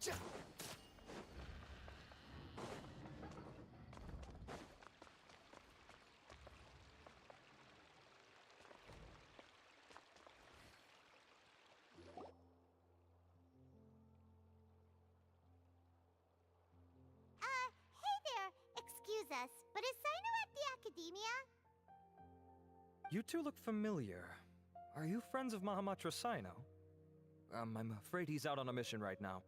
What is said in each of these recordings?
Hey there! Excuse us, but is Sino at the Academia? You two look familiar. Are you friends of Mahamatra Sino? I'm afraid he's out on a mission right now.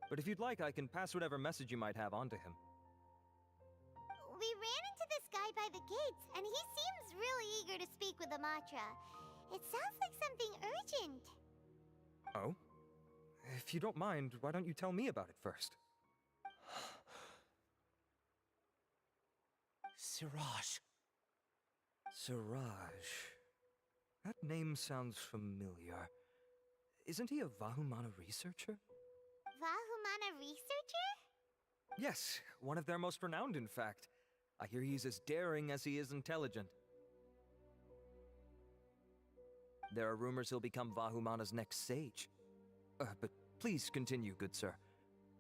But if you'd like, I can pass whatever message you might have on to him. We ran into this guy by the gates, and he seems really eager to speak with Amatra. It sounds like something urgent. Oh? If you don't mind, why don't you tell me about it first? Siraj. Siraj. That name sounds familiar. Isn't he a Vahumana researcher? Vahumana researcher? Yes, one of their most renowned, in fact. I hear he's as daring as he is intelligent. There are rumors he'll become Vahumana's next sage. But please continue, good sir.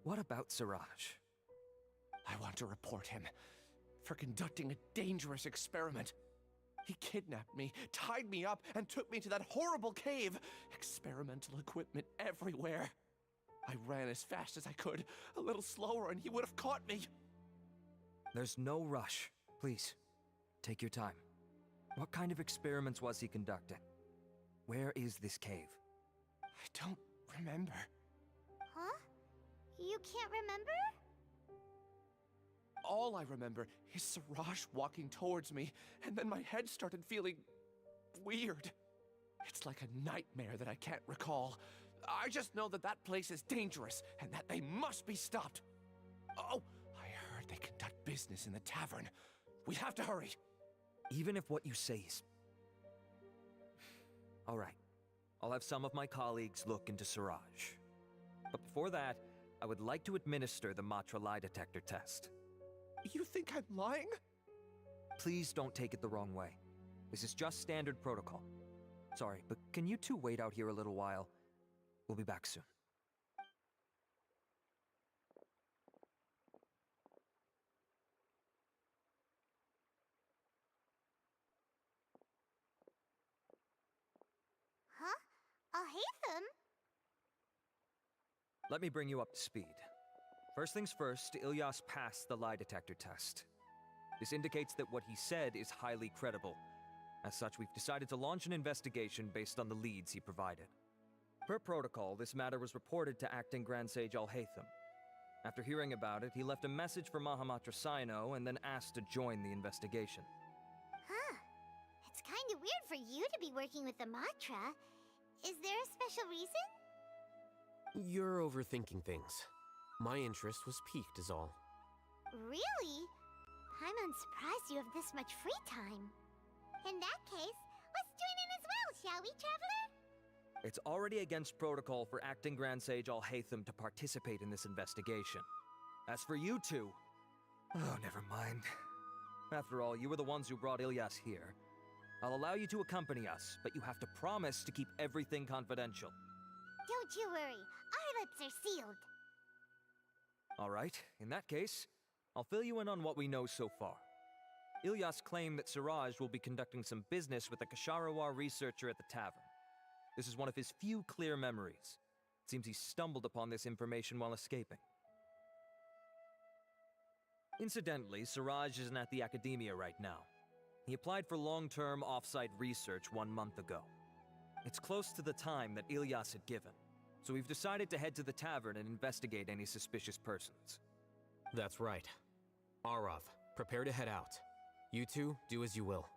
What about Siraj? I want to report him for conducting a dangerous experiment. He kidnapped me, tied me up, and took me to that horrible cave. Experimental equipment everywhere. I ran as fast as I could, a little slower, and he would have caught me. There's no rush. Please, take your time. What kind of experiments was he conducting? Where is this cave? I don't remember. Huh? You can't remember? All I remember is Siraj walking towards me, and then my head started feeling weird. It's like a nightmare that I can't recall. I just know that that place is dangerous, and that they must be stopped. Oh, I heard they conduct business in the tavern. We have to hurry. Even if what you say is... All right. I'll have some of my colleagues look into Siraj. But before that, I would like to administer the Matra lie detector test. You think I'm lying? Please don't take it the wrong way. This is just standard protocol. Sorry, but can you two wait out here a little while? We'll be back soon. Huh? Alhaitham? Let me bring you up to speed. First things first, Ilyas passed the lie detector test. This indicates that what he said is highly credible. As such, we've decided to launch an investigation based on the leads he provided. Per protocol, this matter was reported to Acting Grand Sage Alhaitham. After hearing about it, he left a message for Mahamatra Sino and then asked to join the investigation. Huh. It's kinda weird for you to be working with the Matra. Is there a special reason? You're overthinking things. My interest was piqued is all. Really? I'm unsurprised you have this much free time. In that case, let's join in as well, shall we, Traveler? It's already against protocol for Acting Grand Sage Alhaitham to participate in this investigation. As for you two... Oh, never mind. After all, you were the ones who brought Ilyas here. I'll allow you to accompany us, but you have to promise to keep everything confidential. Don't you worry, our lips are sealed. All right, in that case, I'll fill you in on what we know so far. Ilyas claimed that Siraj will be conducting some business with a Kasharawar researcher at the tavern. This is one of his few clear memories. It seems he stumbled upon this information while escaping. Incidentally, Siraj isn't at the Academia right now. He applied for long-term off-site research 1 month ago. It's close to the time that Ilyas had given, so we've decided to head to the tavern and investigate any suspicious persons. That's right. Arav, prepare to head out. You two, do as you will.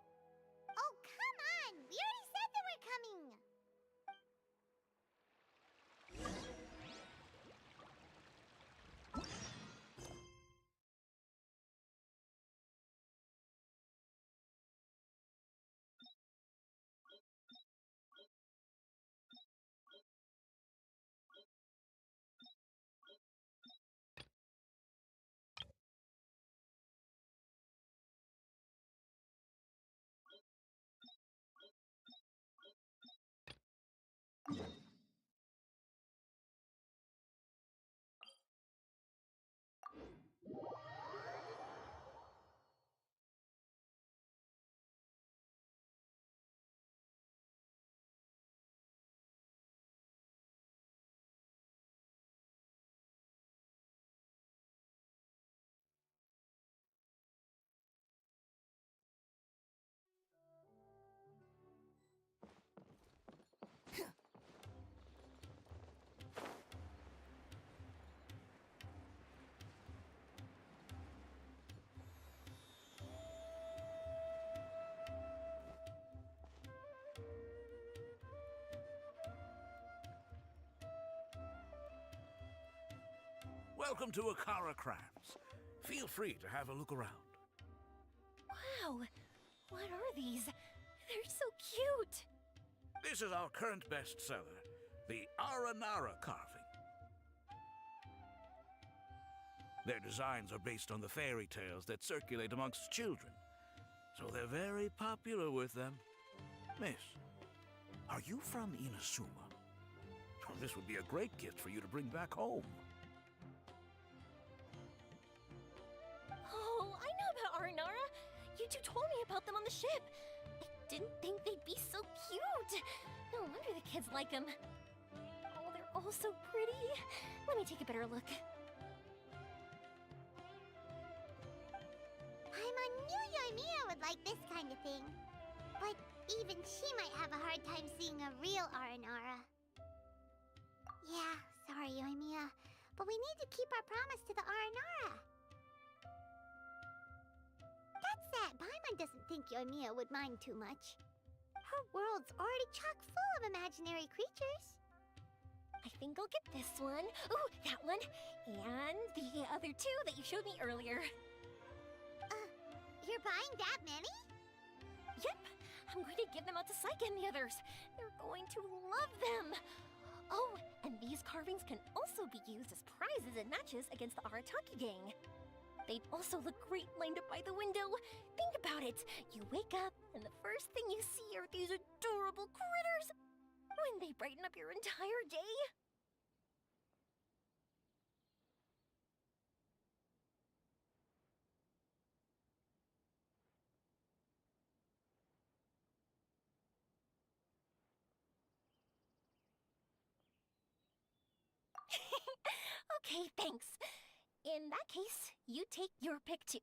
Welcome to Akara Crafts. Feel free to have a look around. Wow, what are these? They're so cute. This is our current bestseller, the Aranara carving. Their designs are based on the fairy tales that circulate amongst children, so they're very popular with them. Miss, are you from Inazuma? Oh, this would be a great gift for you to bring back home. Oh, I know about Aranara. You two told me about them on the ship. I didn't think they'd be so cute. No wonder the kids like them. Oh, they're all so pretty. Let me take a better look. Paimon knew Yoimiya would like this kind of thing. But even she might have a hard time seeing a real Aranara. Yeah, sorry, Yoimiya, but we need to keep our promise to the Aranara. That's that. Paimon doesn't think Yoimiya would mind too much. Her world's already chock full of imaginary creatures. I think I'll get this one. Ooh, that one. And the other two that you showed me earlier. You're buying that many? Yep. I'm going to give them out to Saika and the others. They're going to love them. Oh, and these carvings can also be used as prizes and matches against the Arataki gang. They'd also look great lined up by the window. Think about it. You wake up, and the first thing you see are these adorable critters. Wouldn't they brighten up your entire day? Okay, thanks. In that case, you take your pick too.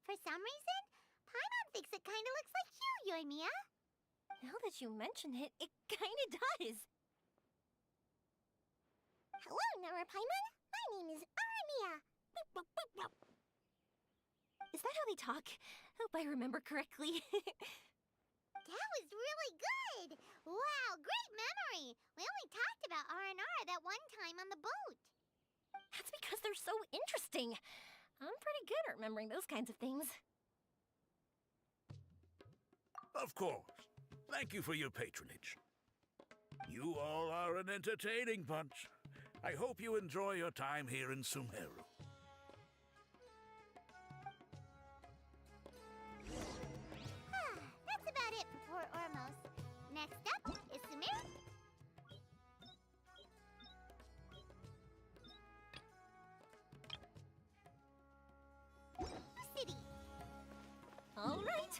For some reason, Paimon thinks it kinda looks like you, Yoimiya. Now that you mention it, it kinda does. Hello, Nara Paimon. My name is Aramiya. Is that how they talk? Hope I remember correctly. That was really good! Wow, great memory! We only talked about Aranara that one time on the boat. That's because they're so interesting. I'm pretty good at remembering those kinds of things. Of course. Thank you for your patronage. You all are an entertaining bunch. I hope you enjoy your time here in Sumeru. That's about it for Port Ormos. Next up is Sumeru. City. All right.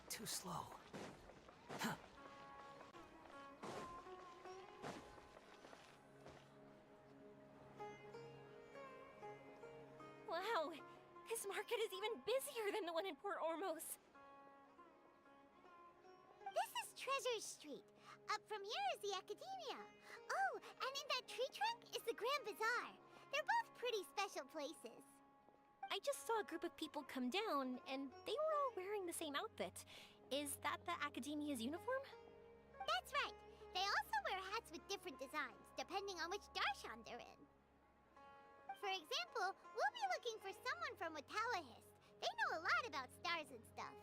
Too slow. Wow, this market is even busier than the one in Port Ormos. This is Treasure Street. Up from here is the Academia. Oh, and in that tree trunk is the Grand Bazaar. They're both pretty special places. I just saw a group of people come down, and they were all wearing the same outfit. Is that the Academia's uniform? That's right. They also wear hats with different designs, depending on which darshan they're in. For example, we'll be looking for someone from Watawahist. They know a lot about stars and stuff.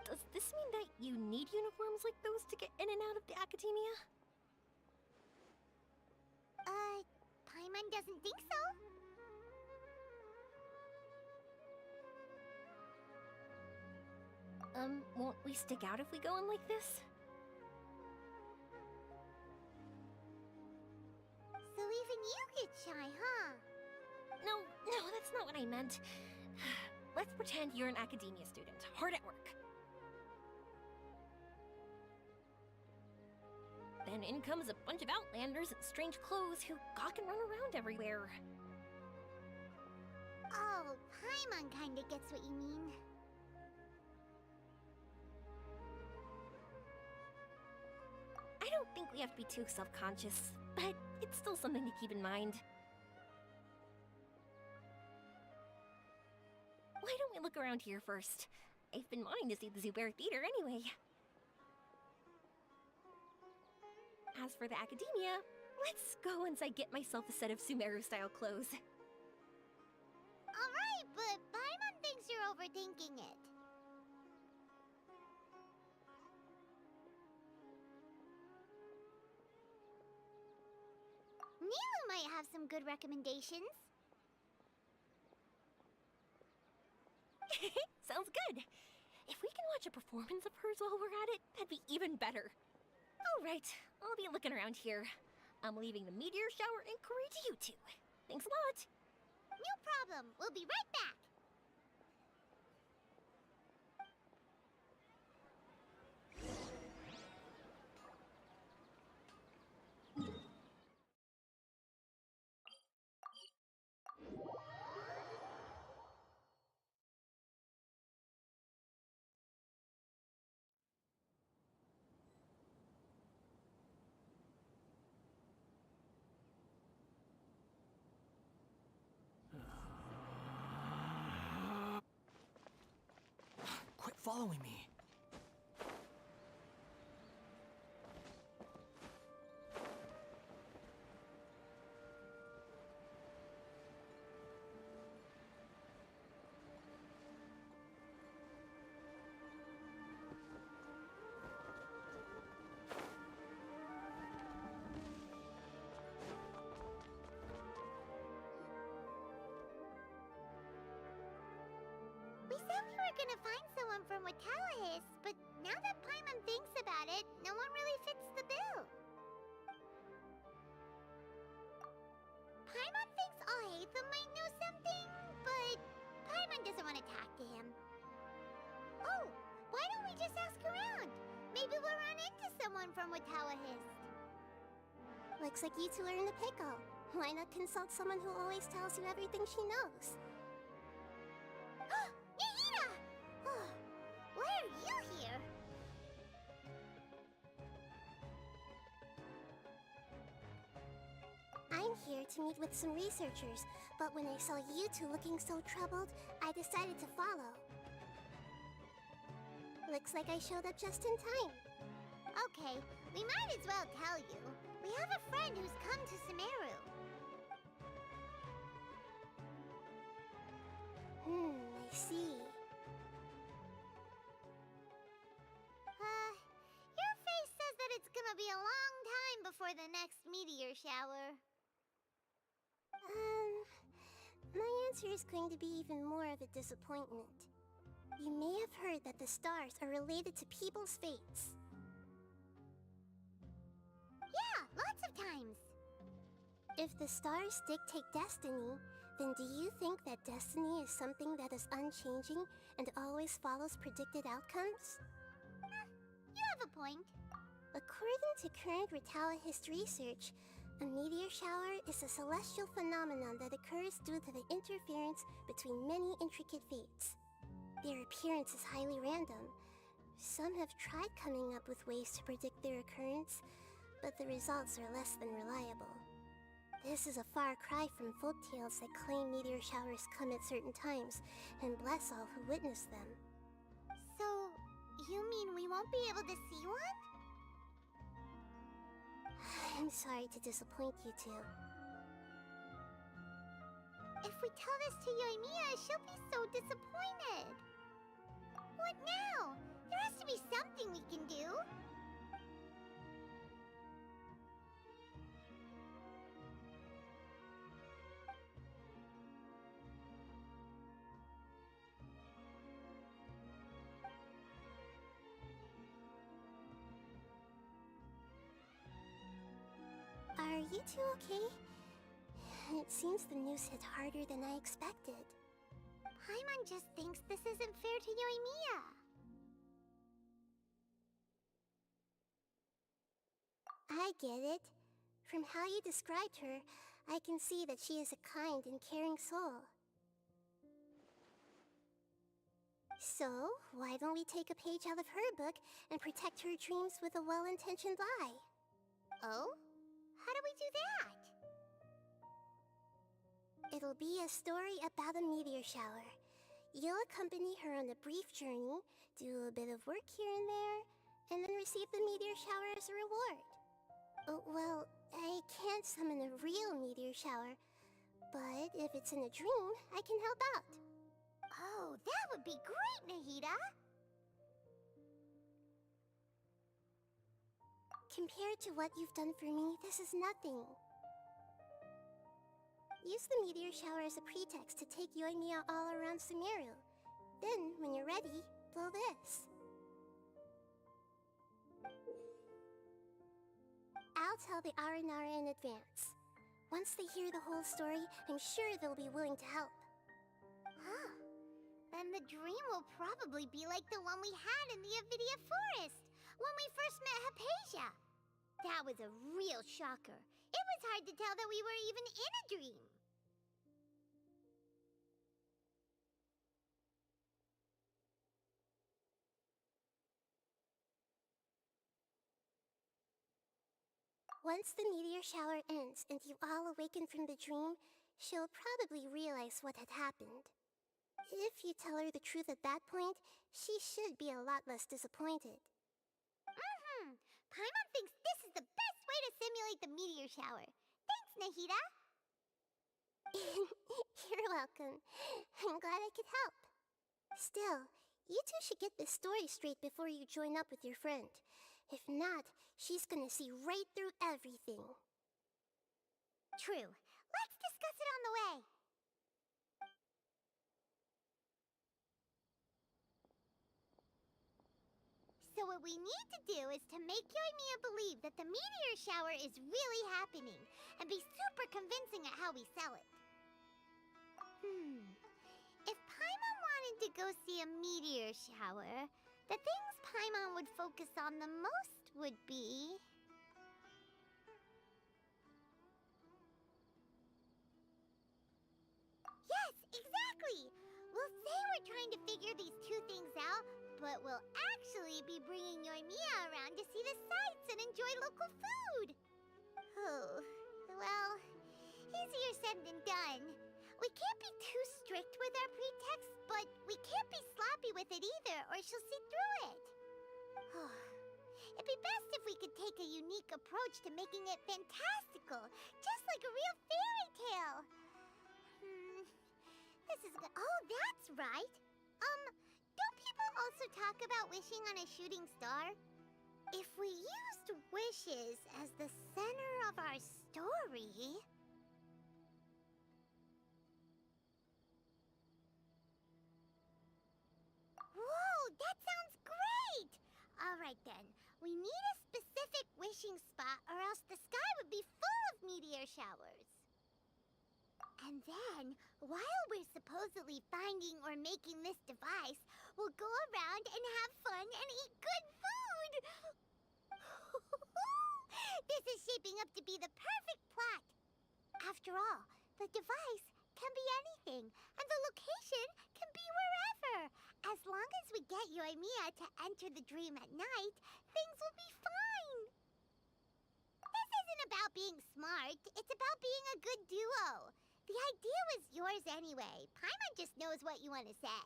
Does this mean that you need uniforms like those to get in and out of the Academia? Paimon doesn't think so. Won't we stick out if we go in like this? So even you get shy, huh? No, that's not what I meant. Let's pretend you're an Academia student, hard at work. Then and in comes a bunch of outlanders in strange clothes who gawk and run around everywhere. Oh, Paimon kinda gets what you mean. I don't think we have to be too self-conscious, but it's still something to keep in mind. Why don't we look around here first? I've been wanting to see the Zubair Theater anyway. As for the academia, let's go once I get myself a set of Sumeru-style clothes. Alright, but Paimon thinks you're overthinking it. Nilu might have some good recommendations. Sounds good. If we can watch a performance of hers while we're at it, that'd be even better. Alright, I'll be looking around here. I'm leaving the meteor shower inquiry to you two. Thanks a lot. No problem. We'll be right back. Quit following me. We said we were gonna find someone from Watawahis, but now that Paimon thinks about it, no one really fits the bill. Paimon thinks Alhaitham might know something, but Paimon doesn't want to talk to him. Oh, why don't we just ask around? Maybe we'll run into someone from Watawahis. Looks like you two are in a pickle. Why not consult someone who always tells you everything she knows? Nahida! Oh, why are you here? I'm here to meet with some researchers, but when I saw you two looking so troubled, I decided to follow. Looks like I showed up just in time. Okay, we might as well tell you. We have a friend who's come to Sumeru. I see. Your face says that it's gonna be a long time before the next meteor shower. My answer is going to be even more of a disappointment. You may have heard that the stars are related to people's fates. Yeah, lots of times. If the stars dictate destiny, then do you think that destiny is something that is unchanging and always follows predicted outcomes? You have a point. According to current Watawahist research, a meteor shower is a celestial phenomenon that occurs due to the interference between many intricate fates. Their appearance is highly random. Some have tried coming up with ways to predict their occurrence, but the results are less than reliable. This is a far cry from folktales that claim meteor showers come at certain times and bless all who witness them. So, you mean we won't be able to see one? I'm sorry to disappoint you two. If we tell this to Yoimiya, she'll be so disappointed. What now? There has to be something we can do. Are you two okay? It seems the news hit harder than I expected. Paimon just thinks this isn't fair to Yoimiya. I get it. From how you described her, I can see that she is a kind and caring soul. So, why don't we take a page out of her book and protect her dreams with a well-intentioned lie? Oh? How do we do that? It'll be a story about a meteor shower. You'll accompany her on a brief journey, do a bit of work here and there, and then receive the meteor shower as a reward. Oh, well, I can't summon a real meteor shower, but if it's in a dream, I can help out. Oh, that would be great, Nahida! Compared to what you've done for me, this is nothing. Use the meteor shower as a pretext to take Yoimiya all around Sumeru. Then, when you're ready, blow this. I'll tell the Aranara in advance. Once they hear the whole story, I'm sure they'll be willing to help. Huh. Then the dream will probably be like the one we had in the Avidia Forest, when we first met Hypatia. That was a real shocker. It was hard to tell that we were even in a dream. Once the meteor shower ends and you all awaken from the dream, she'll probably realize what had happened. If you tell her the truth at that point, she should be a lot less disappointed. Paimon thinks this is the best way to simulate the meteor shower. Thanks, Nahida! You're welcome. I'm glad I could help. Still, you two should get this story straight before you join up with your friend. If not, she's gonna see right through everything. True. Let's discuss it on the way. So what we need to do is to make Yoimiya believe that the meteor shower is really happening, and be super convincing at how we sell it. If Paimon wanted to go see a meteor shower, the things Paimon would focus on the most would be... Yes, exactly! We'll say we're trying to figure these two things out, but we'll actually be bringing Yoimiya around to see the sights and enjoy local food. Oh, well, easier said than done. We can't be too strict with our pretexts, but we can't be sloppy with it either, or she'll see through it. It'd be best if we could take a unique approach to making it fantastical, just like a real fairy tale. This is good. Oh, that's right. Don't people also talk about wishing on a shooting star? If we used wishes as the center of our story... Whoa, that sounds great! Alright then, we need a specific wishing spot or else the sky would be full of meteor showers. And then, while we're supposedly finding or making this device, we'll go around and have fun and eat good food! This is shaping up to be the perfect plot. After all, the device can be anything, and the location can be wherever. As long as we get Yoimiya to enter the dream at night, things will be fine. This isn't about being smart, it's about being a good duo. The idea was yours anyway. Paimon just knows what you want to say.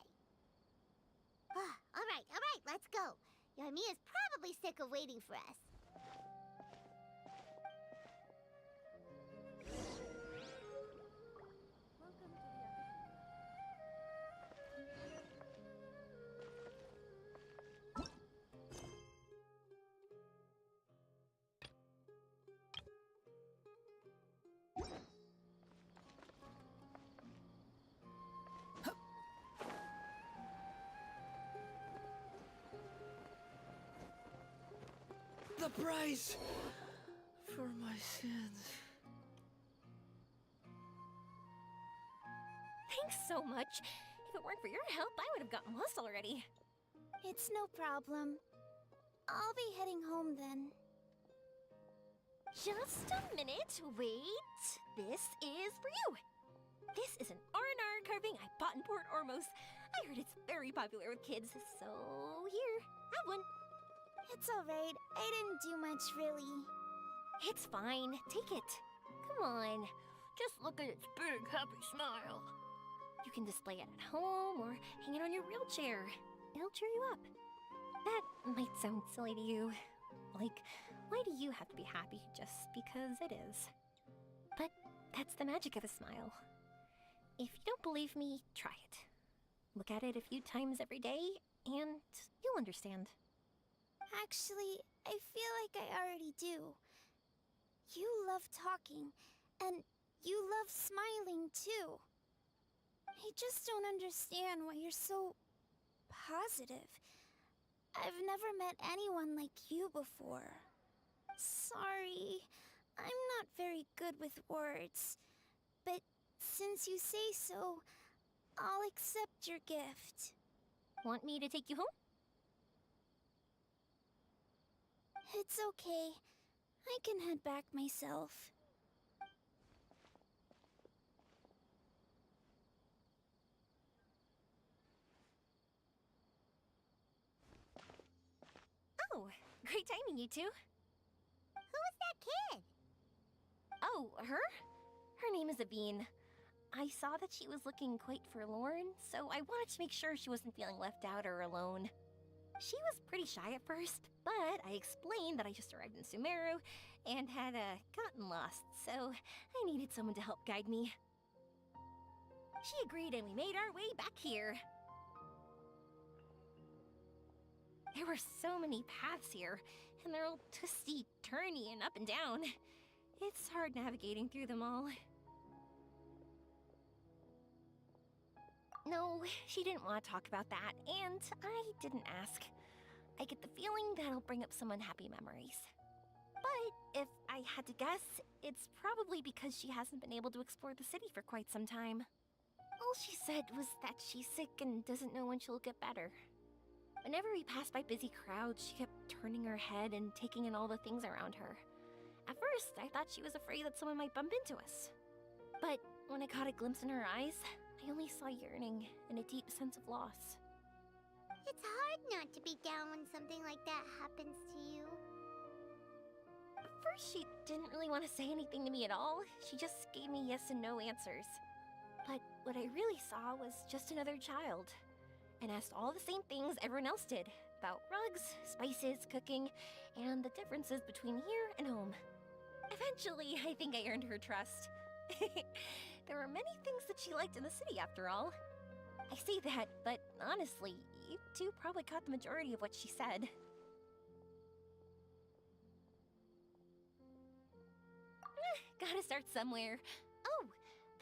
All right, let's go. Yoimiya's probably sick of waiting for us. The price for my sins. Thanks so much. If it weren't for your help, I would have gotten lost already. It's no problem. I'll be heading home then. Just a minute, wait. This is for you. This is an R&R carving I bought in Port Ormos. I heard it's very popular with kids, so here, have one. It's alright. I didn't do much, really. It's fine, take it. Come on, just look at its big, happy smile. You can display it at home or hang it on your wheelchair. It'll cheer you up. That might sound silly to you. Like, why do you have to be happy just because it is? But that's the magic of a smile. If you don't believe me, try it. Look at it a few times every day, and you'll understand. Actually, I feel like I already do. You love talking, and you love smiling too. I just don't understand why you're so positive. I've never met anyone like you before. Sorry, I'm not very good with words. But since you say so, I'll accept your gift. Want me to take you home? It's okay. I can head back myself. Oh, great timing, you two. Who was that kid? Oh, her? Her name is Aveen. I saw that she was looking quite forlorn, so I wanted to make sure she wasn't feeling left out or alone. She was pretty shy at first, but I explained that I just arrived in Sumeru and had gotten lost, so I needed someone to help guide me. She agreed and we made our way back here. There were so many paths here, and they're all twisty, turny, and up and down. It's hard navigating through them all. No, she didn't want to talk about that, and I didn't ask. I get the feeling that'll bring up some unhappy memories. But if I had to guess, it's probably because she hasn't been able to explore the city for quite some time. All she said was that she's sick and doesn't know when she'll get better. Whenever we passed by busy crowds, she kept turning her head and taking in all the things around her. At first, I thought she was afraid that someone might bump into us. But when I caught a glimpse in her eyes, I only saw yearning and a deep sense of loss. It's hard not to be down when something like that happens to you. At first, she didn't really want to say anything to me at all. She just gave me yes and no answers. But what I really saw was just another child, and asked all the same things everyone else did about rugs, spices, cooking, and the differences between here and home. Eventually, I think I earned her trust. There were many things that she liked in the city, after all. I say that, but honestly, you two probably caught the majority of what she said. Gotta start somewhere. Oh,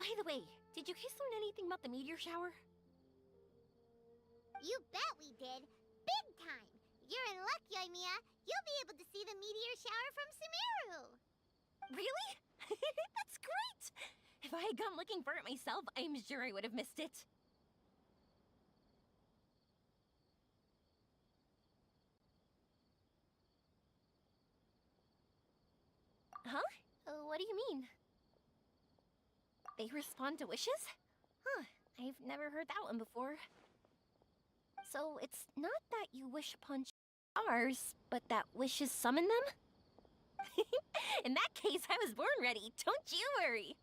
by the way, did you guys learn anything about the meteor shower? You bet we did. Big time. You're in luck, Yoimiya. You'll be able to see the meteor shower from Sumeru. Really? That's great! If I had gone looking for it myself, I'm sure I would have missed it. Huh? What do you mean? They respond to wishes? Huh, I've never heard that one before. So it's not that you wish upon stars, but that wishes summon them? In that case, I was born ready. Don't you worry.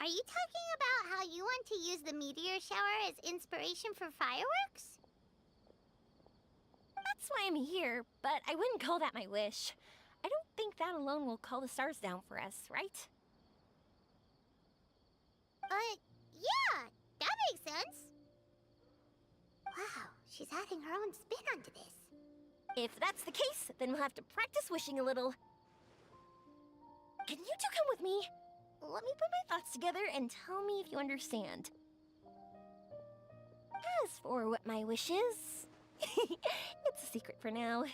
Are you talking about how you want to use the meteor shower as inspiration for fireworks? That's why I'm here, but I wouldn't call that my wish. I don't think that alone will call the stars down for us, right? Yeah, that makes sense. Wow, she's adding her own spin onto this. If that's the case, then we'll have to practice wishing a little. Can you two come with me? Let me put my thoughts together and tell me if you understand. As for what my wish is, it's a secret for now.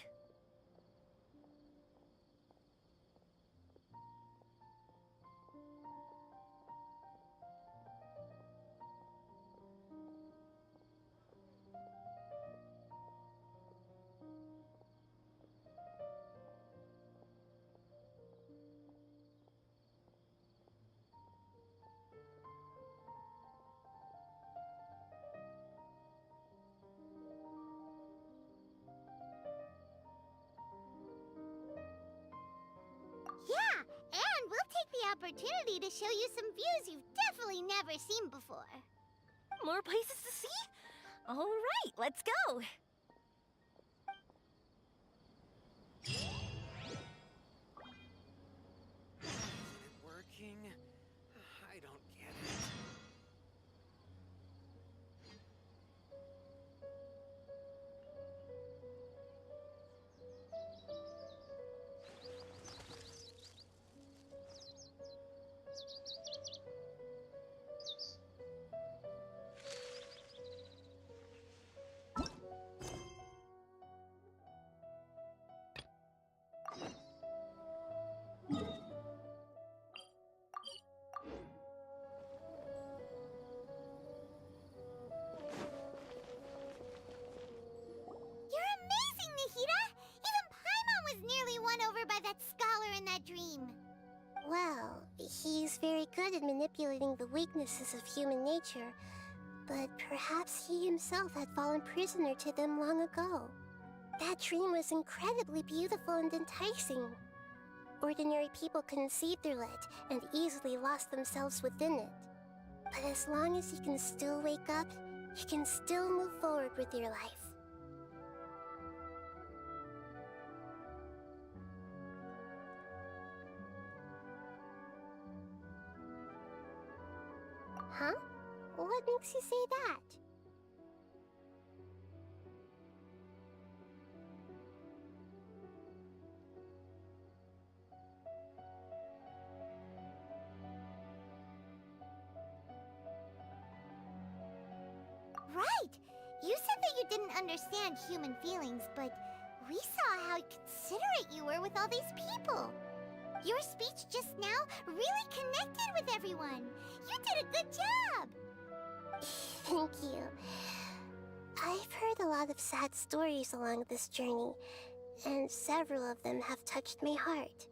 opportunity to show you some views you've definitely never seen before. More places to see? All right, let's go. Isn't it working? I don't get it. You're amazing, Nahida! Even Paimon was nearly won over by that scholar in that dream. Well, he's very good at manipulating the weaknesses of human nature, but perhaps he himself had fallen prisoner to them long ago. That dream was incredibly beautiful and enticing. Ordinary people couldn't see through it and easily lost themselves within it. But as long as you can still wake up, you can still move forward with your life. Huh? What makes you say that? Right! You said that you didn't understand human feelings, but we saw how considerate you were with all these people. Your speech just now really connected with everyone. You did a good job! Thank you. I've heard a lot of sad stories along this journey, and several of them have touched my heart.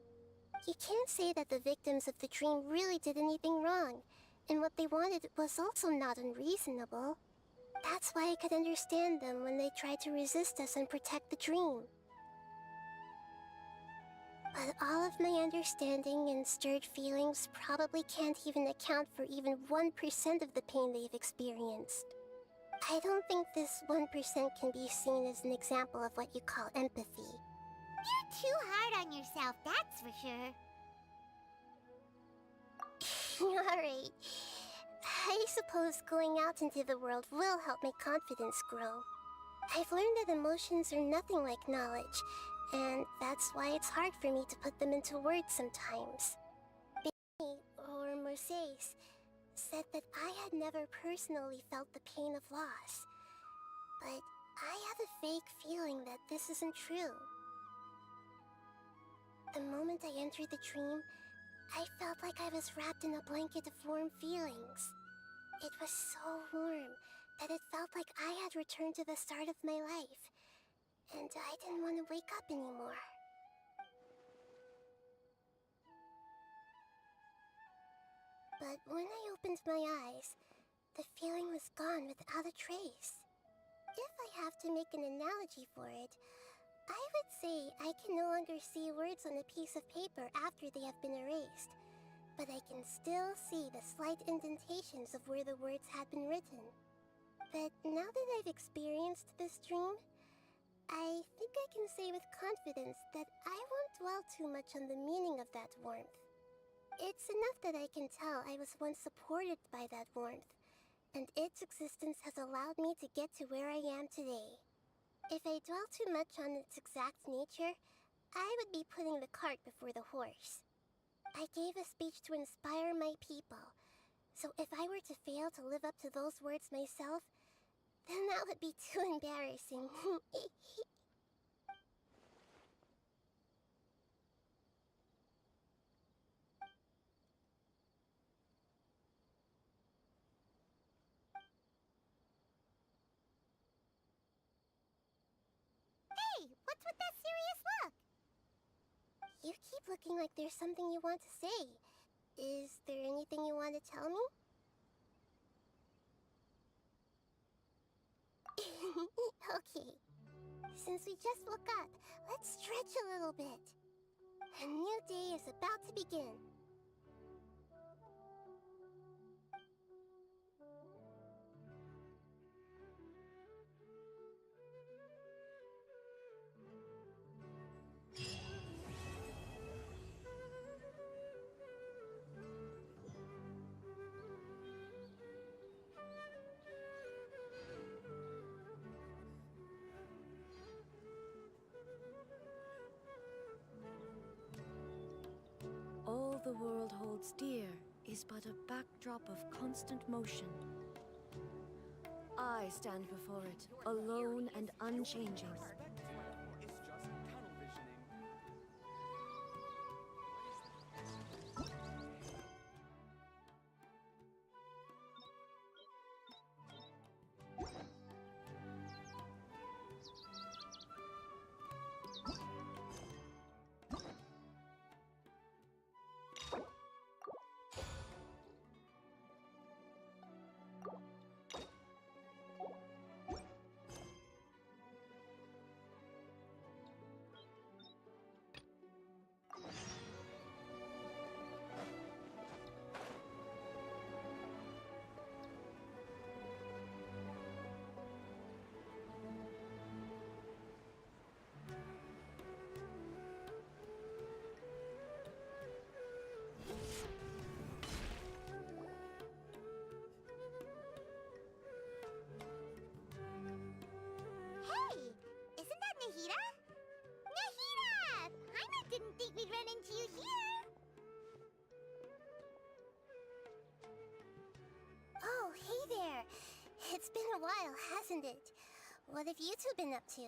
You can't say that the victims of the dream really did anything wrong, and what they wanted was also not unreasonable. That's why I could understand them when they tried to resist us and protect the dream. But all of my understanding and stirred feelings probably can't even account for even 1% of the pain they've experienced. I don't think this 1% can be seen as an example of what you call empathy. You're too hard on yourself, that's for sure. Alright. I suppose going out into the world will help my confidence grow. I've learned that emotions are nothing like knowledge, and that's why it's hard for me to put them into words sometimes. Benny, or Mercedes, said that I had never personally felt the pain of loss. But I have a vague feeling that this isn't true. The moment I entered the dream, I felt like I was wrapped in a blanket of warm feelings. It was so warm that it felt like I had returned to the start of my life, and I didn't want to wake up anymore. But when I opened my eyes, the feeling was gone without a trace. If I have to make an analogy for it, I would say I can no longer see words on a piece of paper after they have been erased, but I can still see the slight indentations of where the words had been written. But now that I've experienced this dream, I think I can say with confidence that I won't dwell too much on the meaning of that warmth. It's enough that I can tell I was once supported by that warmth, and its existence has allowed me to get to where I am today. If I dwell too much on its exact nature, I would be putting the cart before the horse. I gave a speech to inspire my people, so if I were to fail to live up to those words myself, then that would be too embarrassing. Hey, what's with that serious look? You keep looking like there's something you want to say. Is there anything you want to tell me? Okay. Since we just woke up, let's stretch a little bit. A new day is about to begin. holds dear is but a backdrop of constant motion. I stand before it, alone and unchanging. It's just tunnel visioning. Hey! Isn't that Nahida? Nahida! Paimon didn't think we'd run into you here! Oh, hey there. It's been a while, hasn't it? What have you two been up to?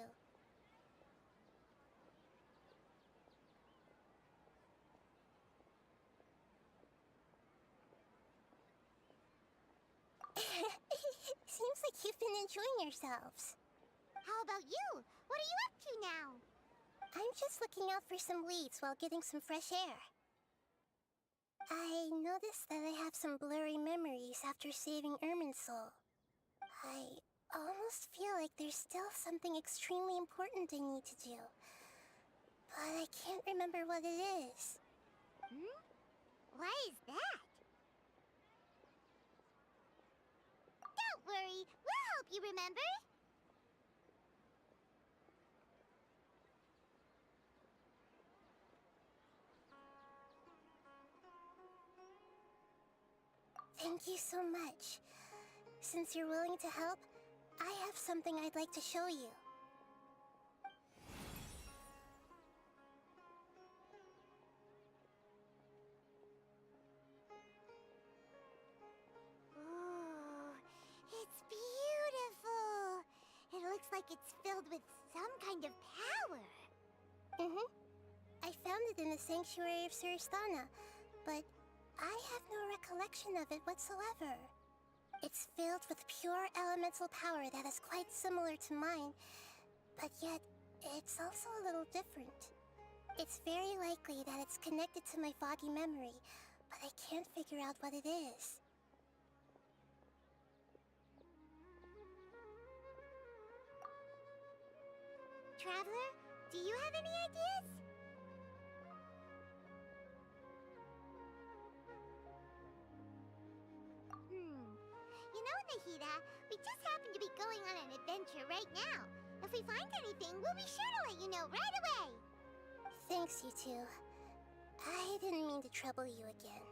Seems like you've been enjoying yourselves. How about you? What are you up to now? I'm just looking out for some leads while getting some fresh air. I noticed that I have some blurry memories after saving Ermin's soul. I almost feel like there's still something extremely important I need to do. But I can't remember what it is. Why is that? Don't worry, we'll help you remember. Thank you so much. Since you're willing to help, I have something I'd like to show you. Ooh, it's beautiful. It looks like it's filled with some kind of power. I found it in the sanctuary of Suristana, but I have no recollection of it whatsoever. It's filled with pure elemental power that is quite similar to mine, but yet it's also a little different. It's very likely that it's connected to my foggy memory, but I can't figure out what it is. Traveler, do you have any ideas? You know, Nahida, we just happen to be going on an adventure right now. If we find anything, we'll be sure to let you know right away. Thanks, you two. I didn't mean to trouble you again.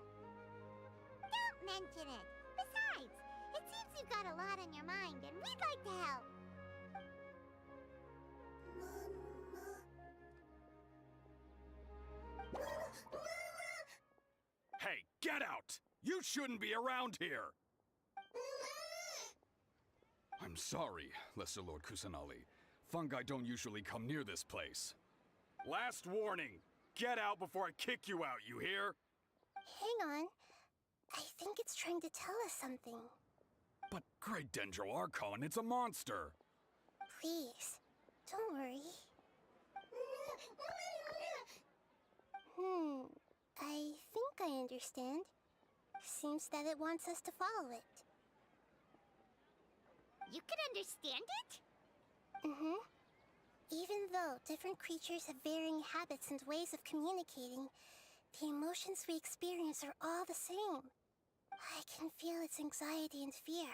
Don't mention it. Besides, it seems you've got a lot on your mind, and we'd like to help. Hey, get out! You shouldn't be around here! I'm sorry, Lesser Lord Kusanali. Fungi don't usually come near this place. Last warning! Get out before I kick you out, you hear? Hang on. I think it's trying to tell us something. But Great Dendro Archon, it's a monster! Please, don't worry. I think I understand. Seems that it wants us to follow it. You can understand it? Even though different creatures have varying habits and ways of communicating, the emotions we experience are all the same. I can feel its anxiety and fear.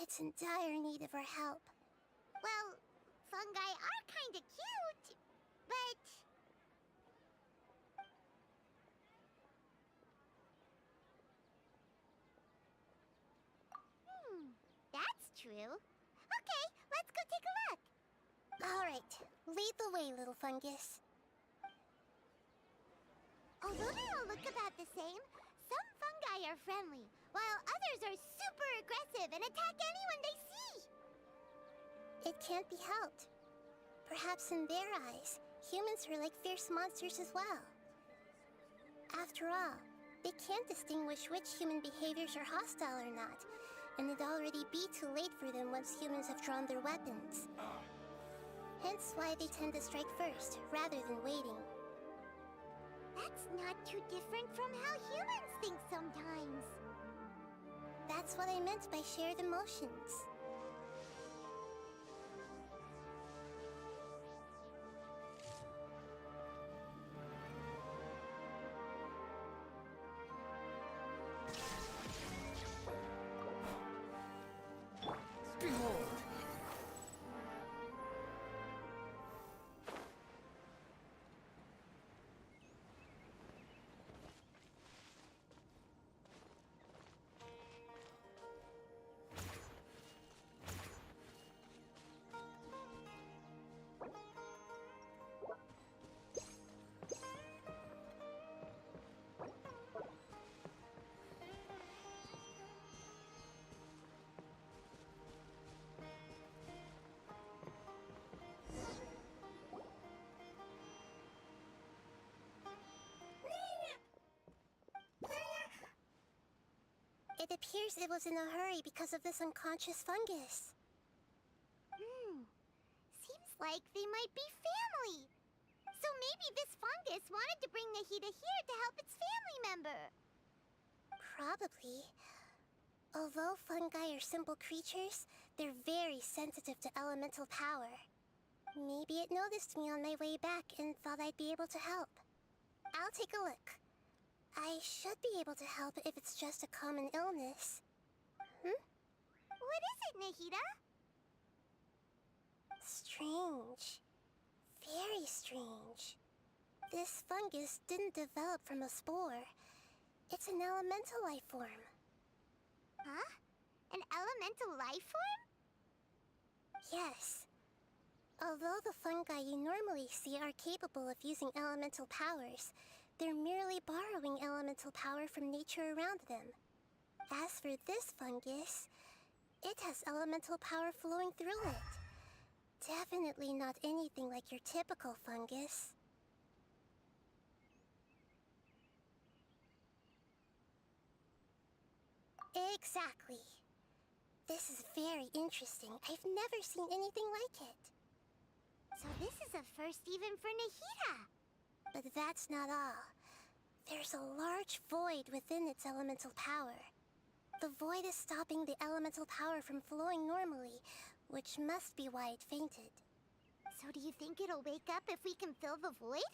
It's in dire need of our help. Well, fungi are kinda cute, but... That's true. Okay, let's go take a look. Alright, lead the way, little fungus. Although they all look about the same, are friendly, while others are super aggressive and attack anyone they see. It can't be helped. Perhaps in their eyes, humans are like fierce monsters as well. After all, they can't distinguish which human behaviors are hostile or not, and it'd already be too late for them once humans have drawn their weapons. Hence why they tend to strike first, rather than waiting. That's not too different from how humans think sometimes. That's what I meant by shared emotions. It appears it was in a hurry because of this unconscious fungus. Seems like they might be family. So maybe this fungus wanted to bring Nahida here to help its family member. Probably. Although fungi are simple creatures, they're very sensitive to elemental power. Maybe it noticed me on my way back and thought I'd be able to help. I'll take a look. I should be able to help if it's just a common illness. What is it, Nahida? Strange. Very strange. This fungus didn't develop from a spore. It's an elemental life form. Huh? An elemental life form? Yes. Although the fungi you normally see are capable of using elemental powers, they're merely borrowing elemental power from nature around them. As for this fungus, it has elemental power flowing through it. Definitely not anything like your typical fungus. Exactly. This is very interesting. I've never seen anything like it. So this is a first even for Nahida. But that's not all. There's a large void within its elemental power. The void is stopping the elemental power from flowing normally, which must be why it fainted. So do you think it'll wake up if we can fill the void?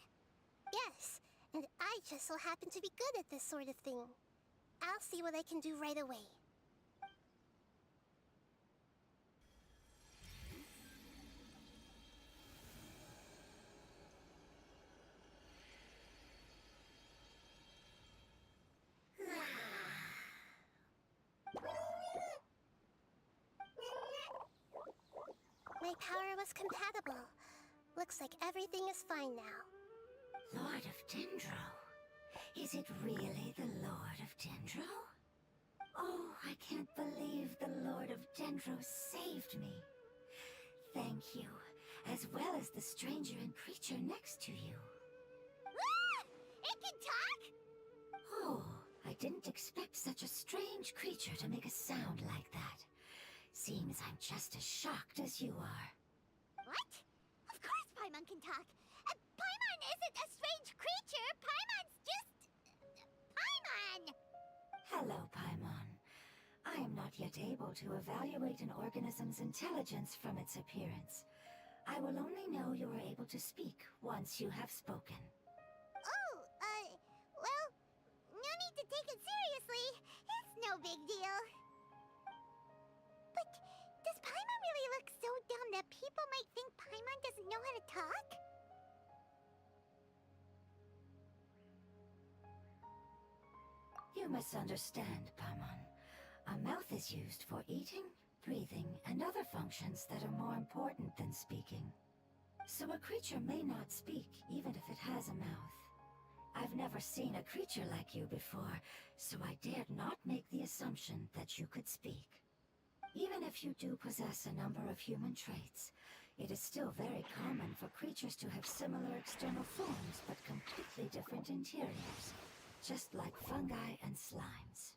Yes, and I just so happen to be good at this sort of thing. I'll see what I can do right away. My power was compatible. Looks like everything is fine now. Lord of Dendro? Is it really the Lord of Dendro? Oh, I can't believe the Lord of Dendro saved me. Thank you, as well as the stranger and creature next to you. Ah! It can talk? Oh, I didn't expect such a strange creature to make a sound like that. Seems I'm just as shocked as you are. What? Of course Paimon can talk. Paimon isn't a strange creature. Paimon's just... Paimon! Hello, Paimon. I am not yet able to evaluate an organism's intelligence from its appearance. I will only know you are able to speak once you have spoken. Oh, well, no need to take it seriously. It's no big deal. But does Paimon really look so dumb that people might think Paimon doesn't know how to talk? You misunderstand, Paimon. A mouth is used for eating, breathing, and other functions that are more important than speaking. So a creature may not speak even if it has a mouth. I've never seen a creature like you before, so I dared not make the assumption that you could speak. Even if you do possess a number of human traits, it is still very common for creatures to have similar external forms but completely different interiors, just like fungi and slimes.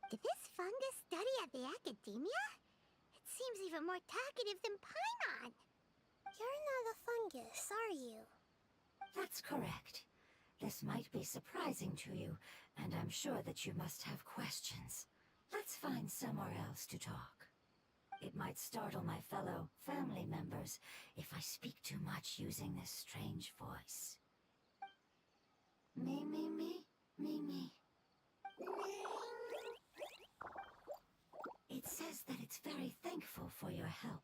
Did this fungus study at the academia? It seems even more talkative than Paimon. You're not a fungus, are you? That's correct. This might be surprising to you, and I'm sure that you must have questions. Let's find somewhere else to talk. It might startle my fellow family members if I speak too much using this strange voice. Me, me, me, me, me. It says that it's very thankful for your help.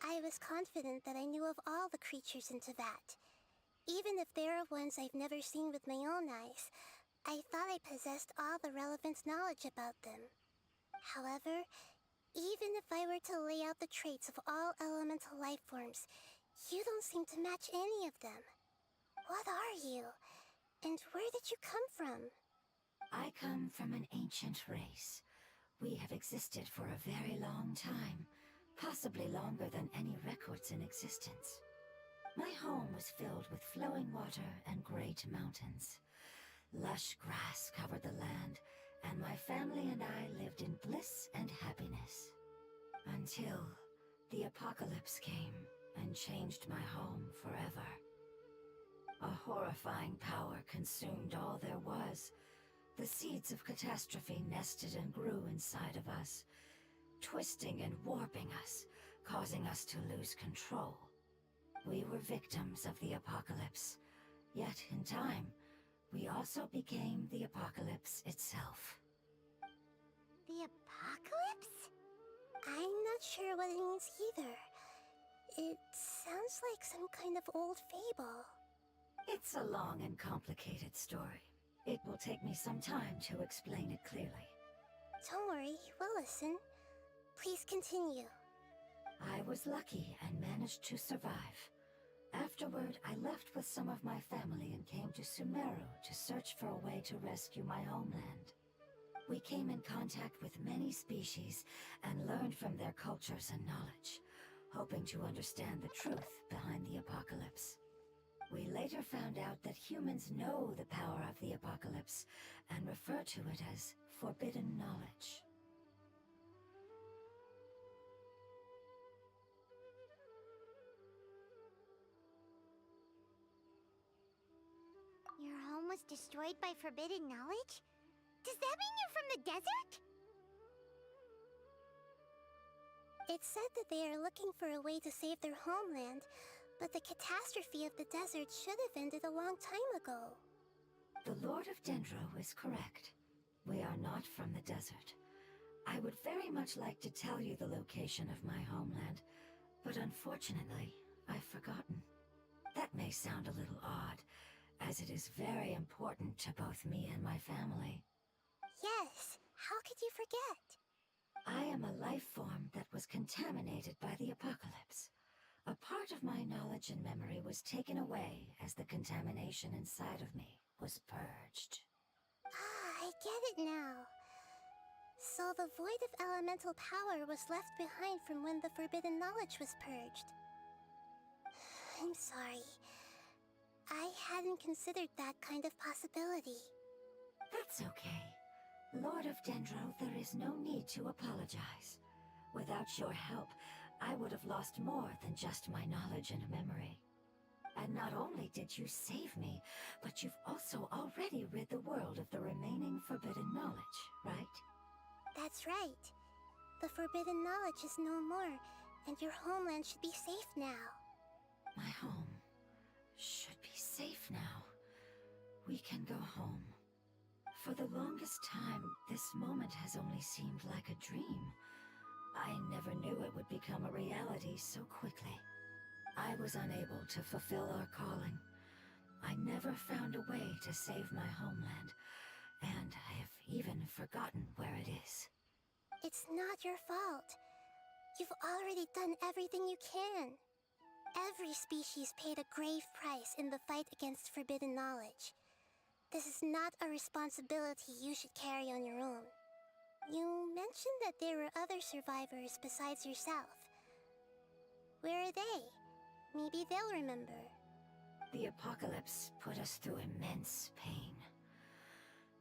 I was confident that I knew of all the creatures in Teyvat. Even if there are ones I've never seen with my own eyes, I thought I possessed all the relevant knowledge about them. However, even if I were to lay out the traits of all elemental life forms, you don't seem to match any of them. What are you? And where did you come from? I come from an ancient race. We have existed for a very long time, possibly longer than any records in existence. My home was filled with flowing water and great mountains. Lush grass covered the land, and my family and I lived in bliss and happiness. Until the apocalypse came and changed my home forever. A horrifying power consumed all there was. The seeds of catastrophe nested and grew inside of us, twisting and warping us, causing us to lose control. We were victims of the apocalypse, yet in time, we also became the apocalypse itself. The apocalypse? I'm not sure what it means either. It sounds like some kind of old fable. It's a long and complicated story. It will take me some time to explain it clearly. Don't worry, we'll listen. Please continue. I was lucky and managed to survive. Afterward, I left with some of my family and came to Sumeru to search for a way to rescue my homeland. We came in contact with many species and learned from their cultures and knowledge, hoping to understand the truth behind the apocalypse. We later found out that humans know the power of the apocalypse and refer to it as forbidden knowledge. Your home was destroyed by forbidden knowledge? Does that mean you're from the desert? It said that they are looking for a way to save their homeland, but the catastrophe of the desert should have ended a long time ago. The Lord of Dendro is correct. We are not from the desert. I would very much like to tell you the location of my homeland, but unfortunately, I've forgotten. That may sound a little odd, as it is very important to both me and my family. Yes, how could you forget? I am a life form that was contaminated by the apocalypse. A part of my knowledge and memory was taken away as the contamination inside of me was purged. Ah, I get it now. So the void of elemental power was left behind from when the forbidden knowledge was purged. I'm sorry. I hadn't considered that kind of possibility. That's okay. Lord of Dendro, there is no need to apologize. Without your help, I would have lost more than just my knowledge and memory. And not only did you save me, but you've also already rid the world of the remaining forbidden knowledge, right? That's right. The forbidden knowledge is no more, and your homeland should be safe now. My home should be safe now. We can go home. For the longest time, this moment has only seemed like a dream. I never knew it would become a reality so quickly. I was unable to fulfill our calling. I never found a way to save my homeland, and I have even forgotten where it is. It's not your fault. You've already done everything you can. Every species paid a grave price in the fight against forbidden knowledge. This is not a responsibility you should carry on your own. You mentioned that there were other survivors besides yourself. Where are they? Maybe they'll remember. The apocalypse put us through immense pain.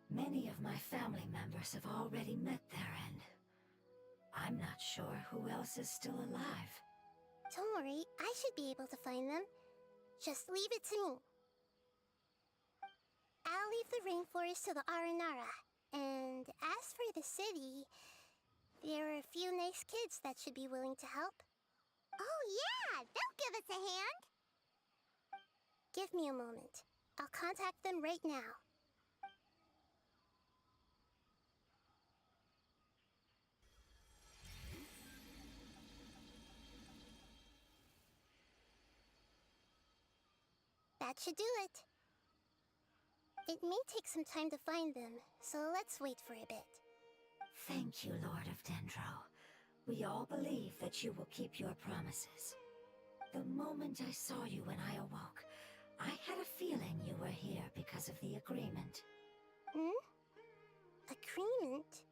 Many of my family members have already met their end. I'm not sure who else is still alive. Don't worry, I should be able to find them. Just leave it to me. I'll leave the rainforest to the Aranara. And as for the city, there are a few nice kids that should be willing to help. Oh yeah, they'll give us a hand. Give me a moment. I'll contact them right now. That should do it. It may take some time to find them, so let's wait for a bit. Thank you, Lord of Dendro. We all believe that you will keep your promises. The moment I saw you when I awoke, I had a feeling you were here because of the agreement. Agreement?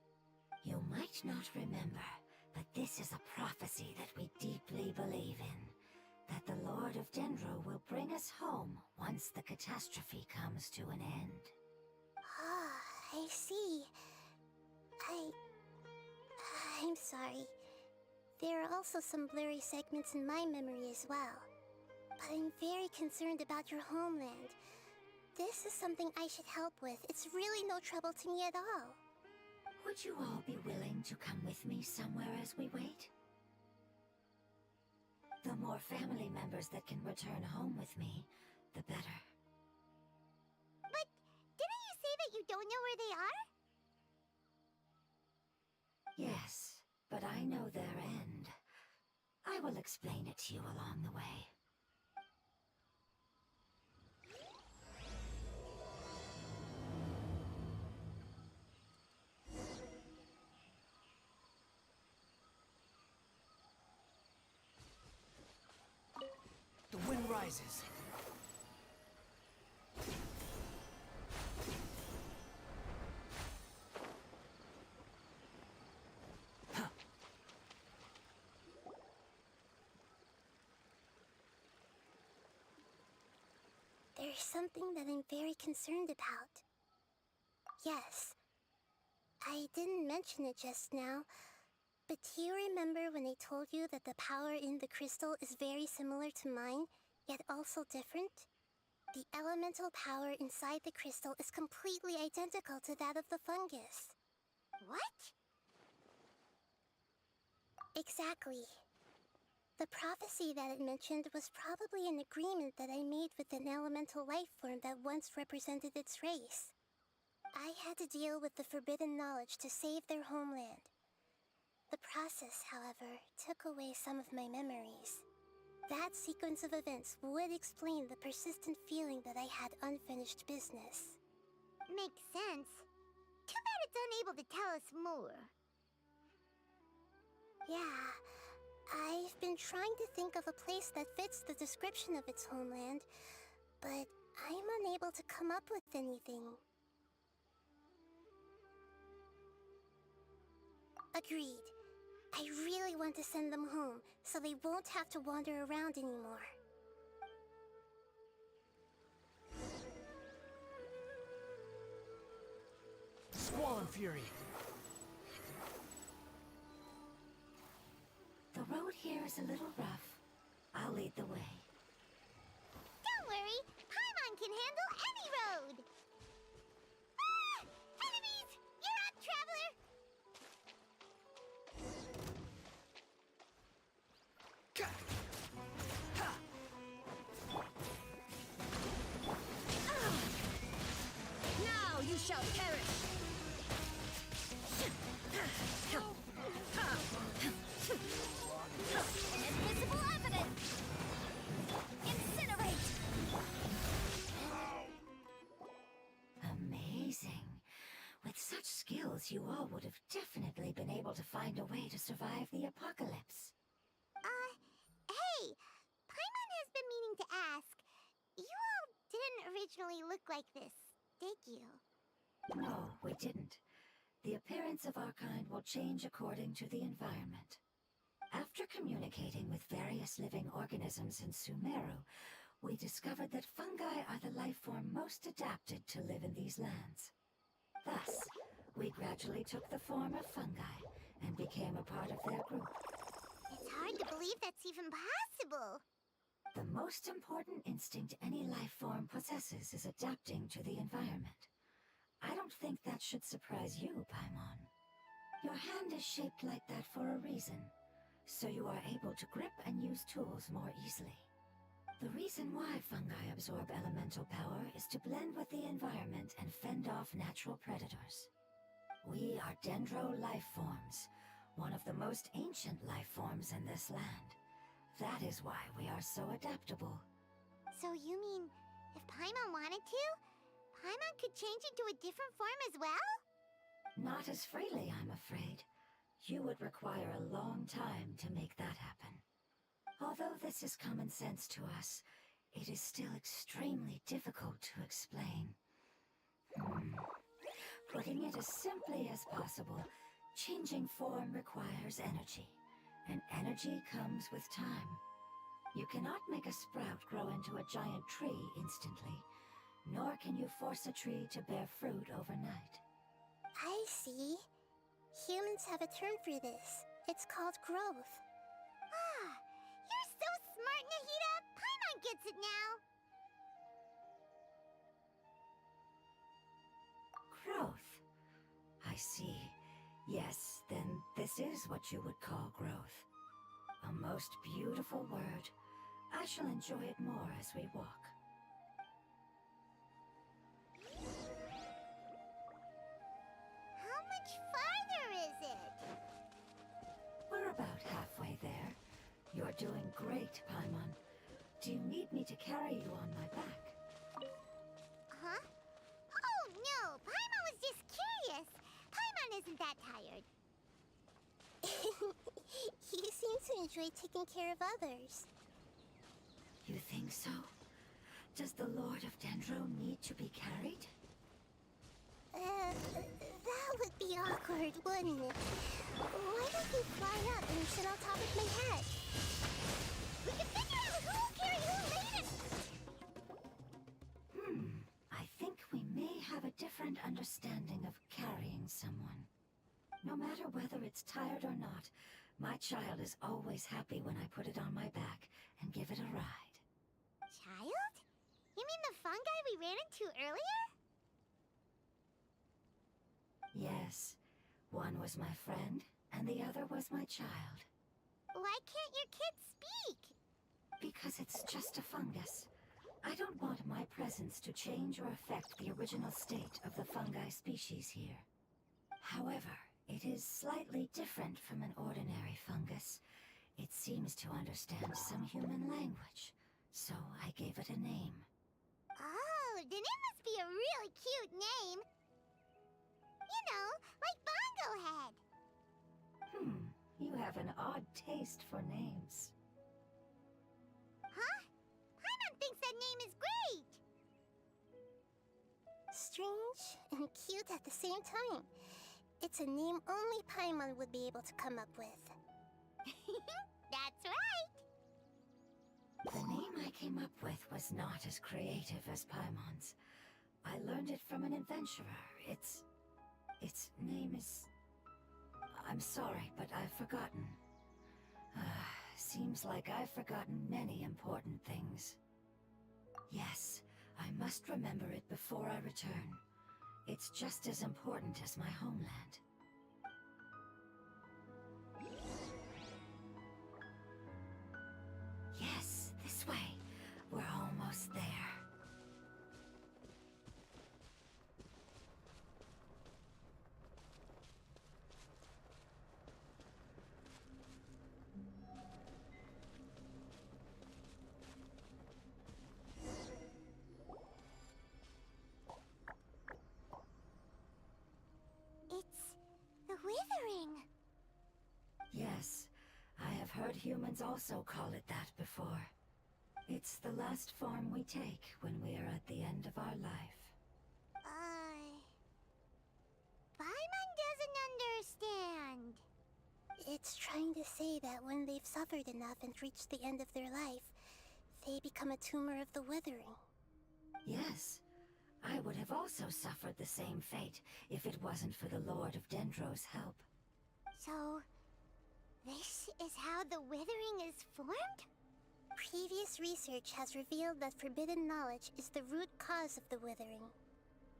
You might not remember, but this is a prophecy that we deeply believe in. That the Lord of Dendro will bring us home once the catastrophe comes to an end. Ah, I see. I'm sorry. There are also some blurry segments in my memory as well. But I'm very concerned about your homeland. This is something I should help with. It's really no trouble to me at all. Would you all be willing to come with me somewhere as we wait? The more family members that can return home with me, the better. But didn't you say that you don't know where they are? Yes, but I know their end. I will explain it to you along the way. The wind rises. There's something that I'm very concerned about. Yes. I didn't mention it just now, but do you remember when I told you that the power in the crystal is very similar to mine, yet also different? The elemental power inside the crystal is completely identical to that of the fungus. What? Exactly. The prophecy that it mentioned was probably an agreement that I made with an elemental life form that once represented its race. I had to deal with the forbidden knowledge to save their homeland. The process, however, took away some of my memories. That sequence of events would explain the persistent feeling that I had unfinished business. Makes sense. Too bad it's unable to tell us more. Yeah, I've been trying to think of a place that fits the description of its homeland, but I'm unable to come up with anything. Agreed. I really want to send them home, so they won't have to wander around anymore. Squall and Fury. The road here is a little rough. I'll lead the way. Don't worry, Paimon can handle any road! Ah! Enemies! You're up, traveler! Now you shall perish! Invisible evidence! Incinerate! Amazing. With such skills, you all would have definitely been able to find a way to survive the apocalypse. originally look like this, did you? No, we didn't. The appearance of our kind will change according to the environment. After communicating with various living organisms in Sumeru, we discovered that fungi are the life form most adapted to live in these lands. Thus, we gradually took the form of fungi and became a part of their group. It's hard to believe that's even possible. The most important instinct any life form possesses is adapting to the environment. I don't think that should surprise you, Paimon. Your hand is shaped like that for a reason, so you are able to grip and use tools more easily. The reason why fungi absorb elemental power is to blend with the environment and fend off natural predators. We are dendro life forms, one of the most ancient life forms in this land. That is why we are so adaptable. So you mean, if Paimon wanted to, Paimon could change into a different form as well? Not as freely, I'm afraid. You would require a long time to make that happen. Although this is common sense to us, it is still extremely difficult to explain. Putting it as simply as possible, changing form requires energy, and energy comes with time. You cannot make a sprout grow into a giant tree instantly, nor can you force a tree to bear fruit overnight. I see. Humans have a term for this. It's called growth. Ah, you're so smart, Nahida! Paimon gets it now! Growth. I see. Yes, then this is what you would call growth. A most beautiful word. I shall enjoy it more as we walk. How much farther is it? We're about halfway there. You're doing great, Paimon. Do you need me to carry you on my back? Huh? Oh, no! Paimon was just curious! Paimon isn't that tired. You seem to enjoy taking care of others. You think so? Does the Lord of Dendro need to be carried? That would be awkward, wouldn't it? Why don't you fly up and sit on top of my head? We can figure out who will carry who later! I think we may have a different understanding of carrying someone. No matter whether it's tired or not, my child is always happy when I put it on my back and give it a ride. Child? You mean the fungi we ran into earlier? Yes, one was my friend, and the other was my child. Why can't your kid speak? Because it's just a fungus. I don't want my presence to change or affect the original state of the fungi species here. However, it is slightly different from an ordinary fungus. It seems to understand some human language, so I gave it a name. Oh, then it must be a really cute name. You know, like Bongo Head. You have an odd taste for names. Huh? Paimon thinks that name is great. Strange and cute at the same time. It's a name only Paimon would be able to come up with. That's right. The name I came up with was not as creative as Paimon's. I learned it from an adventurer. Its name is... I'm sorry, but I've forgotten. Seems like I've forgotten many important things. Yes, I must remember it before I return. It's just as important as my homeland. Yes, this way. We're almost there. It's the withering. Yes, I have heard humans also call it that before. It's the last form we take when we are at the end of our life. Paimon doesn't understand. It's trying to say that when they've suffered enough and reached the end of their life, they become a tumor of the withering. Yes, I would have also suffered the same fate if it wasn't for the Lord of Dendro's help. So, this is how the withering is formed? Previous research has revealed that forbidden knowledge is the root cause of the withering.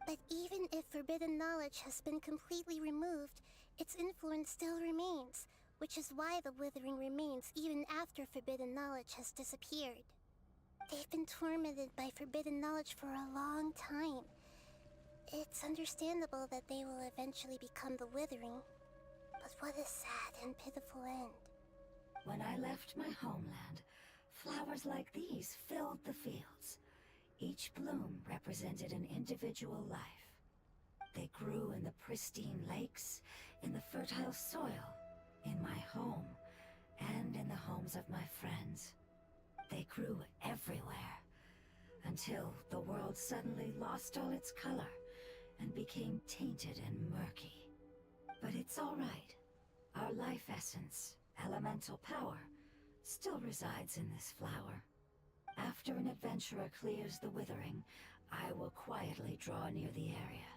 But even if forbidden knowledge has been completely removed, its influence still remains, which is why the withering remains even after forbidden knowledge has disappeared. They've been tormented by forbidden knowledge for a long time. It's understandable that they will eventually become the withering. But what a sad and pitiful end. When I left my homeland, flowers like these filled the fields. Each bloom represented an individual life. They grew in the pristine lakes, in the fertile soil, in my home, and in the homes of my friends. They grew everywhere, until the world suddenly lost all its color and became tainted and murky. But it's all right. Our life essence, elemental power, still resides in this flower. After an adventurer clears the withering, I will quietly draw near the area.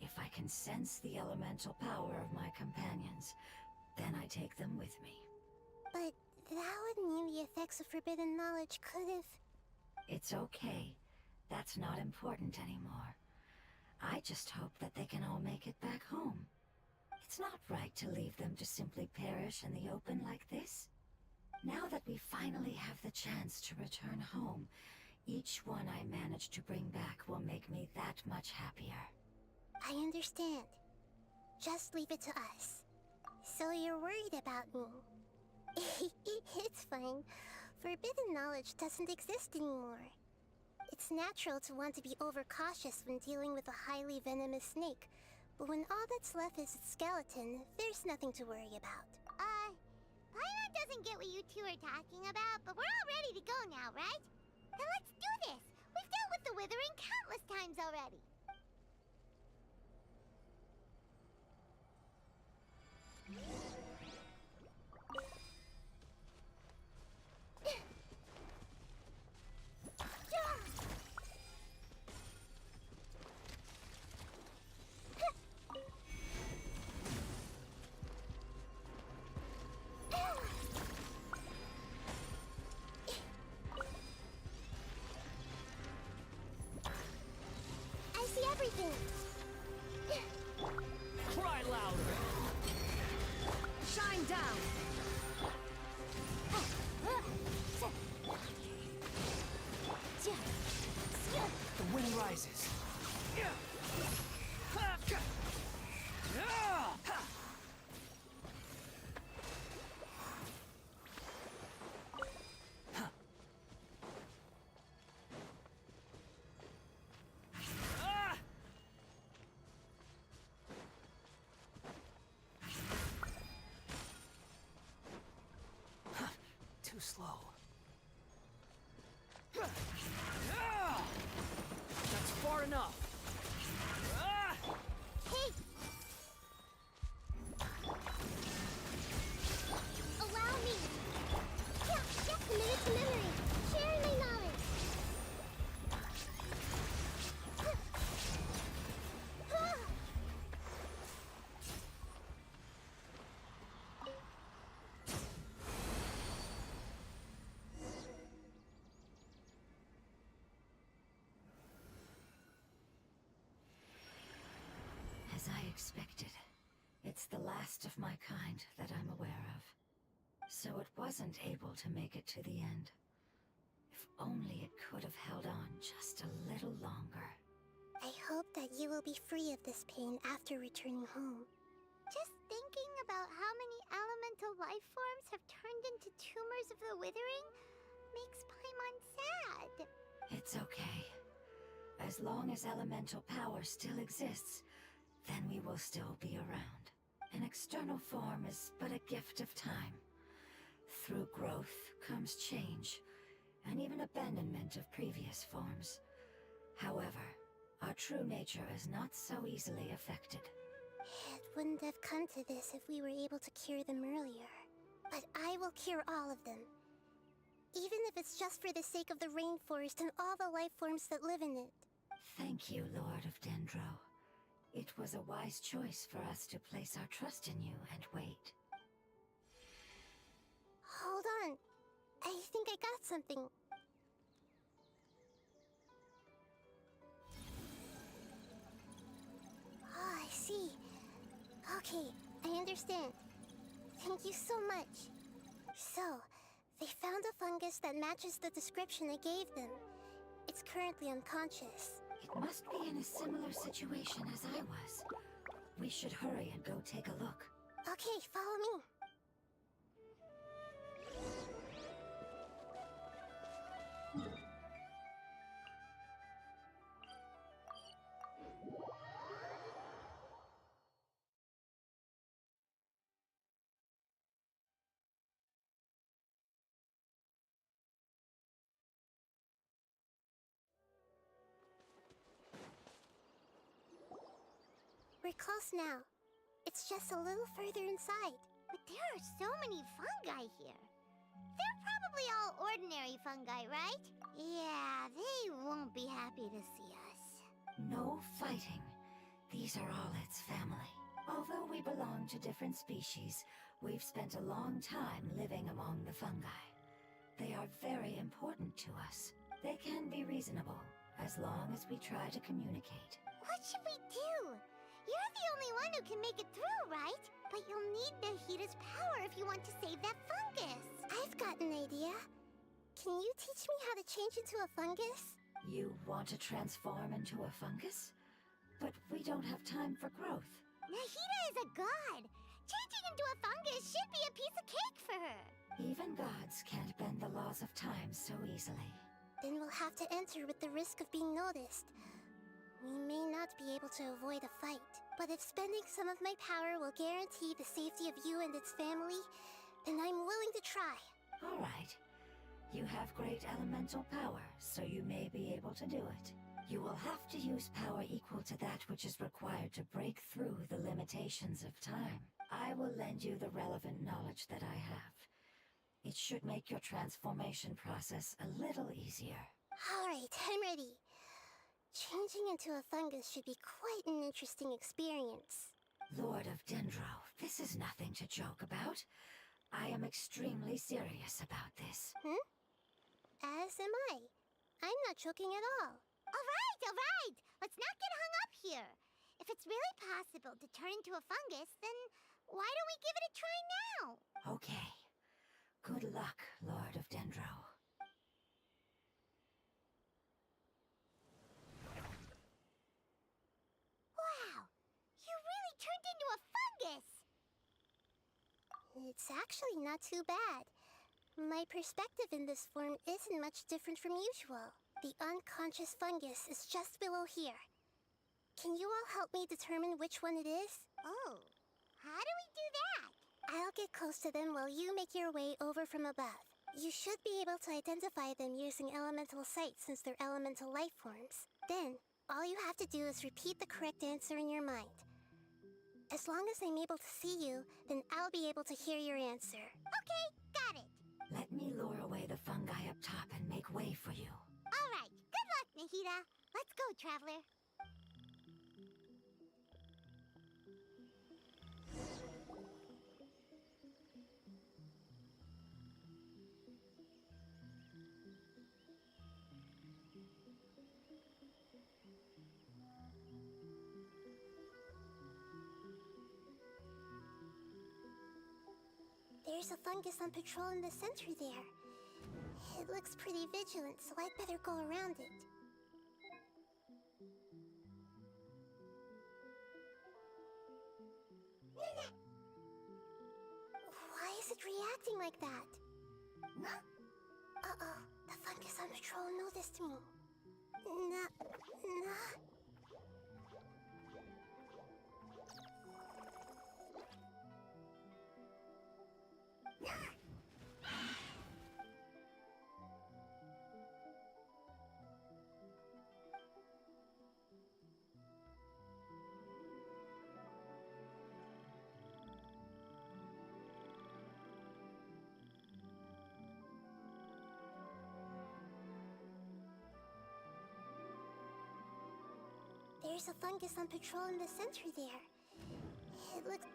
If I can sense the elemental power of my companions, then I take them with me. But that would mean the effects of forbidden knowledge could have... It's okay. That's not important anymore. I just hope that they can all make it back home. It's not right to leave them to simply perish in the open like this. Now that we finally have the chance to return home, each one I manage to bring back will make me that much happier. I understand. Just leave it to us. So you're worried about me. It's fine. Forbidden knowledge doesn't exist anymore. It's natural to want to be overcautious when dealing with a highly venomous snake, but when all that's left is its skeleton, there's nothing to worry about. Paimon doesn't get what you two are talking about, but we're all ready to go now, right? Then let's do this! We've dealt with the withering countless times already! I see everything! Cry louder! Shine down! The wind rises. Too slow. That's far enough. Hey! Allow me! Yeah, committed to memory. Sharing my knowledge. As I expected, it's the last of my kind that I'm aware of. So it wasn't able to make it to the end. If only it could have held on just a little longer. I hope that you will be free of this pain after returning home. Just thinking about how many elemental life forms have turned into tumors of the withering makes Paimon sad. It's okay. As long as elemental power still exists, then we will still be around. An external form is but a gift of time. Through growth comes change, and even abandonment of previous forms. However, our true nature is not so easily affected. It wouldn't have come to this if we were able to cure them earlier. But I will cure all of them. Even if it's just for the sake of the rainforest and all the life forms that live in it. Thank you, Lord of Dendro. It was a wise choice for us to place our trust in you and wait. Hold on. I think I got something. Oh, I see. Okay, I understand. Thank you so much. So, they found a fungus that matches the description I gave them. It's currently unconscious. It must be in a similar situation as I was. We should hurry and go take a look. Okay, follow me. We're close now. It's just a little further inside. But there are so many fungi here. They're probably all ordinary fungi, right? Yeah, they won't be happy to see us. No fighting. These are all its family. Although we belong to different species, we've spent a long time living among the fungi. They are very important to us. They can be reasonable, as long as we try to communicate. What should we do? You're the only one who can make it through, right? But you'll need Nahita's power if you want to save that fungus. I've got an idea. Can you teach me how to change into a fungus? You want to transform into a fungus? But we don't have time for growth. Nahita is a god. Changing into a fungus should be a piece of cake for her. Even gods can't bend the laws of time so easily. Then we'll have to enter with the risk of being noticed. We may not be able to avoid a fight, but if spending some of my power will guarantee the safety of you and its family, then I'm willing to try. All right. You have great elemental power, so you may be able to do it. You will have to use power equal to that which is required to break through the limitations of time. I will lend you the relevant knowledge that I have. It should make your transformation process a little easier. All right, I'm ready. Changing into a fungus should be quite an interesting experience. Lord of Dendro, this is nothing to joke about. I am extremely serious about this. As am I. I'm not joking at all. All right. Let's not get hung up here. If it's really possible to turn into a fungus, then why don't we give it a try now? Okay. Good luck, Lord of Dendro. Wow! You really turned into a fungus! It's actually not too bad. My perspective in this form isn't much different from usual. The unconscious fungus is just below here. Can you all help me determine which one it is? Oh, how do we do that? I'll get close to them while you make your way over from above. You should be able to identify them using elemental sight since they're elemental life forms. Then, all you have to do is repeat the correct answer in your mind. As long as I'm able to see you, then I'll be able to hear your answer. Okay, got it. Let me lure away the fungi up top and make way for you. All right, good luck, Nahita. Let's go, Traveler. There's a fungus on patrol in the center there. It looks pretty vigilant, so I'd better go around it. Why is it reacting like that? Uh-oh, the fungus on patrol noticed me. There's a fungus on patrol in the center there. It looks...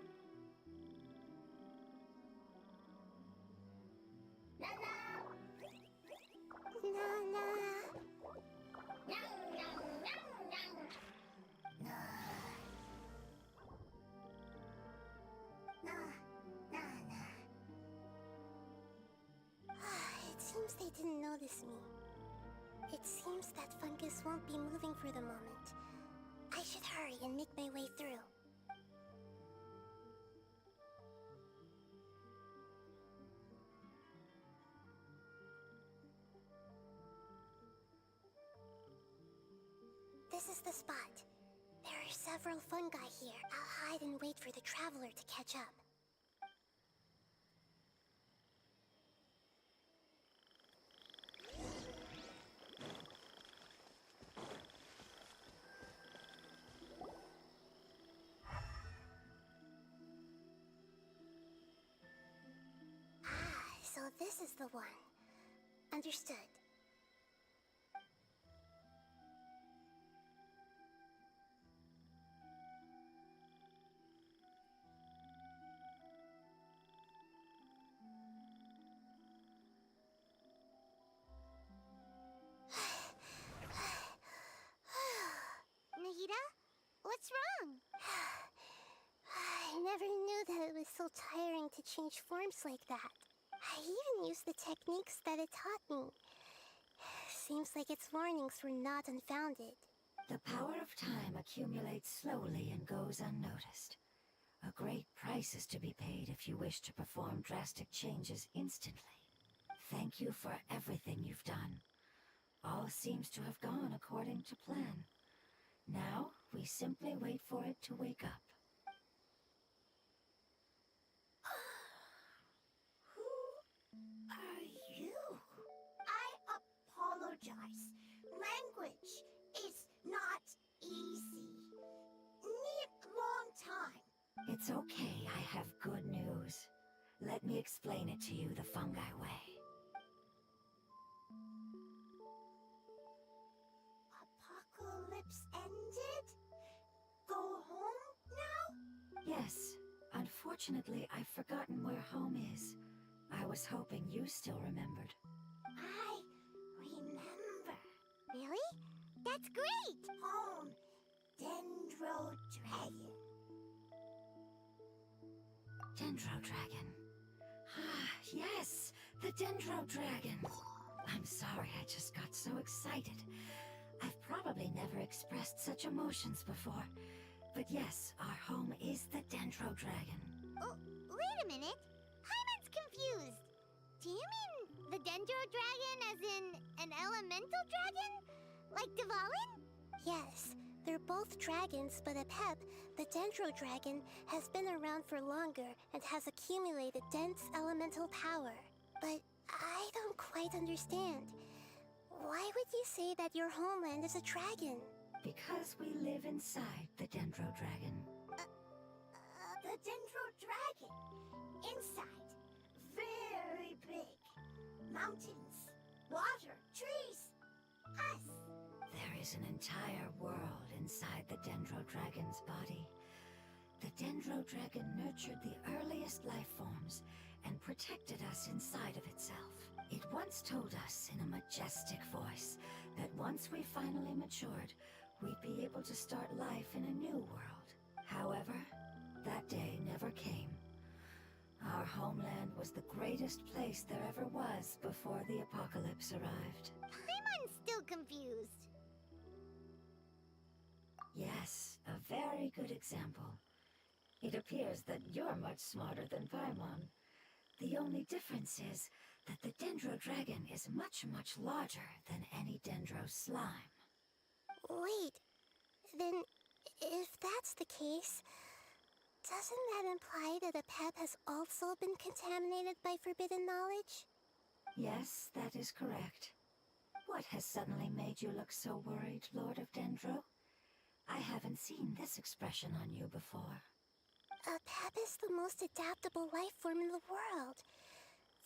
It seems they didn't notice me. It seems that fungus won't be moving for the moment. I should hurry and make my way through. This is the spot. There are several fungi here. I'll hide and wait for the traveler to catch up. So this is the one. Understood. Nahida? What's wrong? I never knew that it was so tiring to change forms like that. I even used the techniques that it taught me. Seems like its warnings were not unfounded. The power of time accumulates slowly and goes unnoticed. A great price is to be paid if you wish to perform drastic changes instantly. Thank you for everything you've done. All seems to have gone according to plan. Now, we simply wait for it to wake up. Who are you? I apologize. Language is not easy. Need long time. It's okay, I have good news. Let me explain it to you the fungi way. Apocalypse ended? Go home now? Yes. Unfortunately, I've forgotten where home is. I was hoping you still remembered. I remember. Really? That's great! Home, Dendro Dragon. Dendro Dragon. Ah, yes! The Dendro Dragon! I'm sorry, I just got so excited. I've probably never expressed such emotions before. But yes, our home is the Dendro Dragon. Oh, wait a minute. Hyman's confused. Do you mean the Dendro Dragon as in an elemental dragon? Like Dvalin? Yes, they're both dragons, but Apep, the Dendro Dragon, has been around for longer and has accumulated dense elemental power. But I don't quite understand. Why would you say that your homeland is a dragon? Because we live inside the Dendro Dragon. The Dendro Dragon. Inside. Very big. Mountains. Water. Trees. Us. There is an entire world inside the Dendro Dragon's body. The Dendro Dragon nurtured the earliest life forms and protected us inside of itself. It once told us in a majestic voice that once we finally matured, we'd be able to start life in a new world. However, that day never came. Our homeland was the greatest place there ever was before the apocalypse arrived. Hyman's still confused. Yes, a very good example. It appears that you're much smarter than Paimon. The only difference is that the Dendro Dragon is much, much larger than any Dendro slime. Wait, then if that's the case, doesn't that imply that Apep has also been contaminated by forbidden knowledge? Yes, that is correct. What has suddenly made you look so worried, Lord of Dendro? I haven't seen this expression on you before. Apep is the most adaptable life form in the world.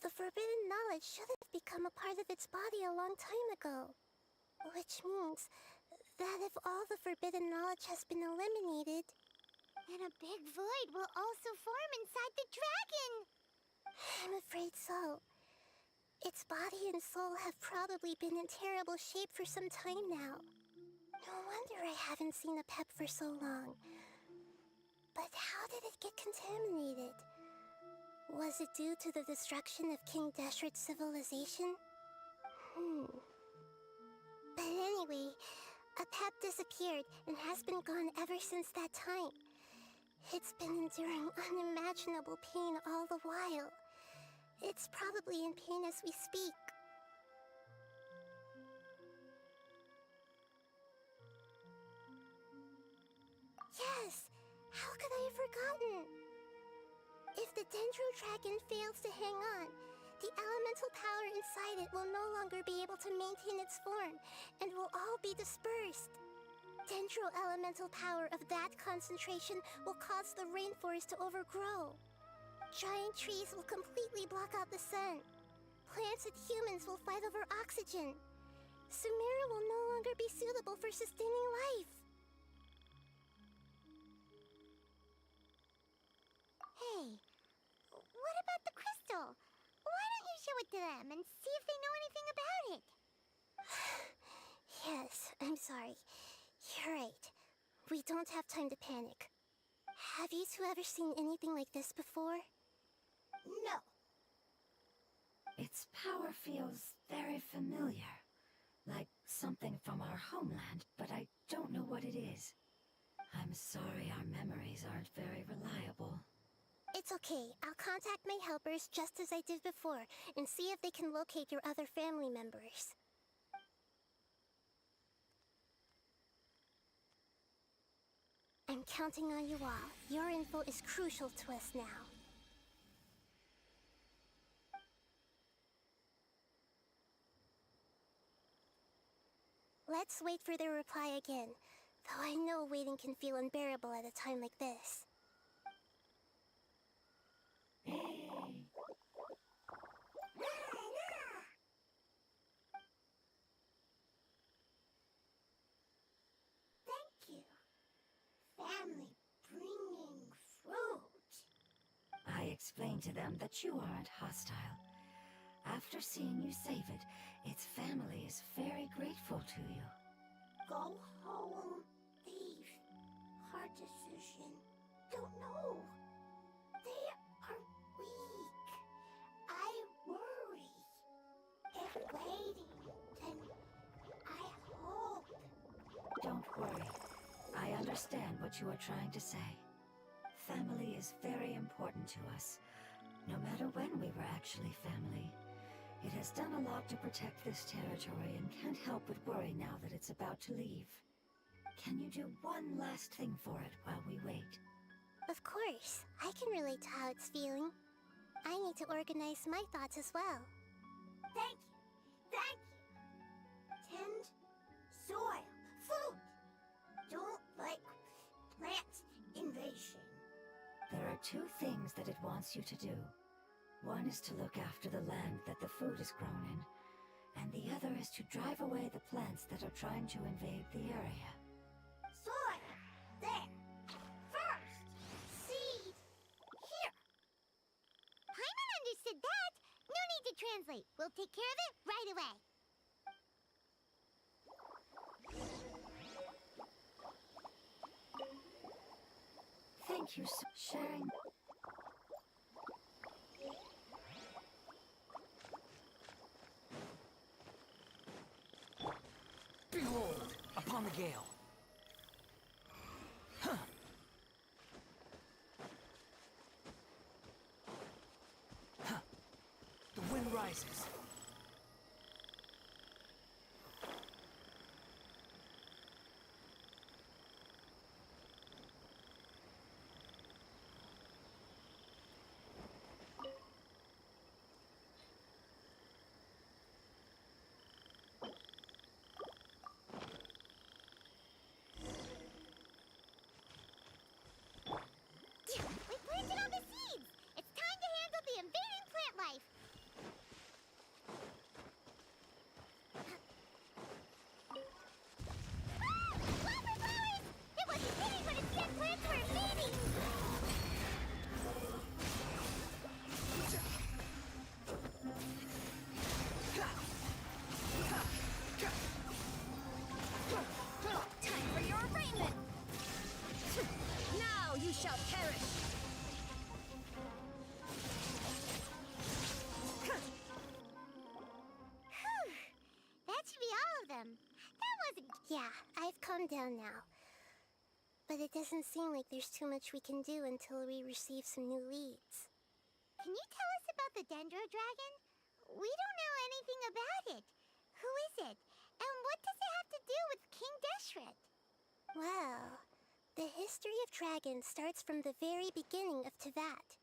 The forbidden knowledge should have become a part of its body a long time ago. Which means that if all the forbidden knowledge has been eliminated, then a big void will also form inside the dragon. I'm afraid so. Its body and soul have probably been in terrible shape for some time now. No wonder I haven't seen a pep for so long. But how did it get contaminated? Was it due to the destruction of King Deshret's civilization? But anyway, a pep disappeared and has been gone ever since that time. It's been enduring unimaginable pain all the while. It's probably in pain as we speak. Yes! How could I have forgotten? If the Dendro Dragon fails to hang on, the elemental power inside it will no longer be able to maintain its form and will all be dispersed. Dendro elemental power of that concentration will cause the rainforest to overgrow. Giant trees will completely block out the sun. Plants and humans will fight over oxygen. Sumeru will no longer be suitable for sustaining life. Hey, what about the crystal? Why don't you show it to them and see if they know anything about it? Yes, I'm sorry. You're right. We don't have time to panic. Have you two ever seen anything like this before? No. Its power feels very familiar. Like something from our homeland, but I don't know what it is. I'm sorry our memories aren't very reliable. It's okay. I'll contact my helpers just as I did before and see if they can locate your other family members. I'm counting on you all. Your info is crucial to us now. Let's wait for their reply again, though I know waiting can feel unbearable at a time like this. Thank you. Family bringing fruit. I explained to them that you aren't hostile. After seeing you save it, its family is very grateful to you. Go home, leave. Hard decision. Don't know. They are weak. I worry. If waiting, then I hope. Don't worry. I understand what you are trying to say. Family is very important to us, no matter when we were actually family. It has done a lot to protect this territory and can't help but worry now that it's about to leave. Can you do one last thing for it while we wait? Of course. I can relate to how it's feeling. I need to organize my thoughts as well. Thank you. Thank you. Tend, soil, food. Don't like plant invasion. There are two things that it wants you to do. One is to look after the land that the food is grown in, and the other is to drive away the plants that are trying to invade the area. Soil. There. First. Seed. Here. Paimon understood that. No need to translate. We'll take care of it right away. Thank you for sharing. Behold, upon the gale. Huh. Huh. The wind rises. We planted all the seeds. It's time to handle the invading plant life. them. That wasn't... Yeah, I've calmed down now. But it doesn't seem like there's too much we can do until we receive some new leads. Can you tell us about the Dendro Dragon? We don't know anything about it. Who is it? And what does it have to do with King Deshret? Well, the history of dragons starts from the very beginning of Tevat.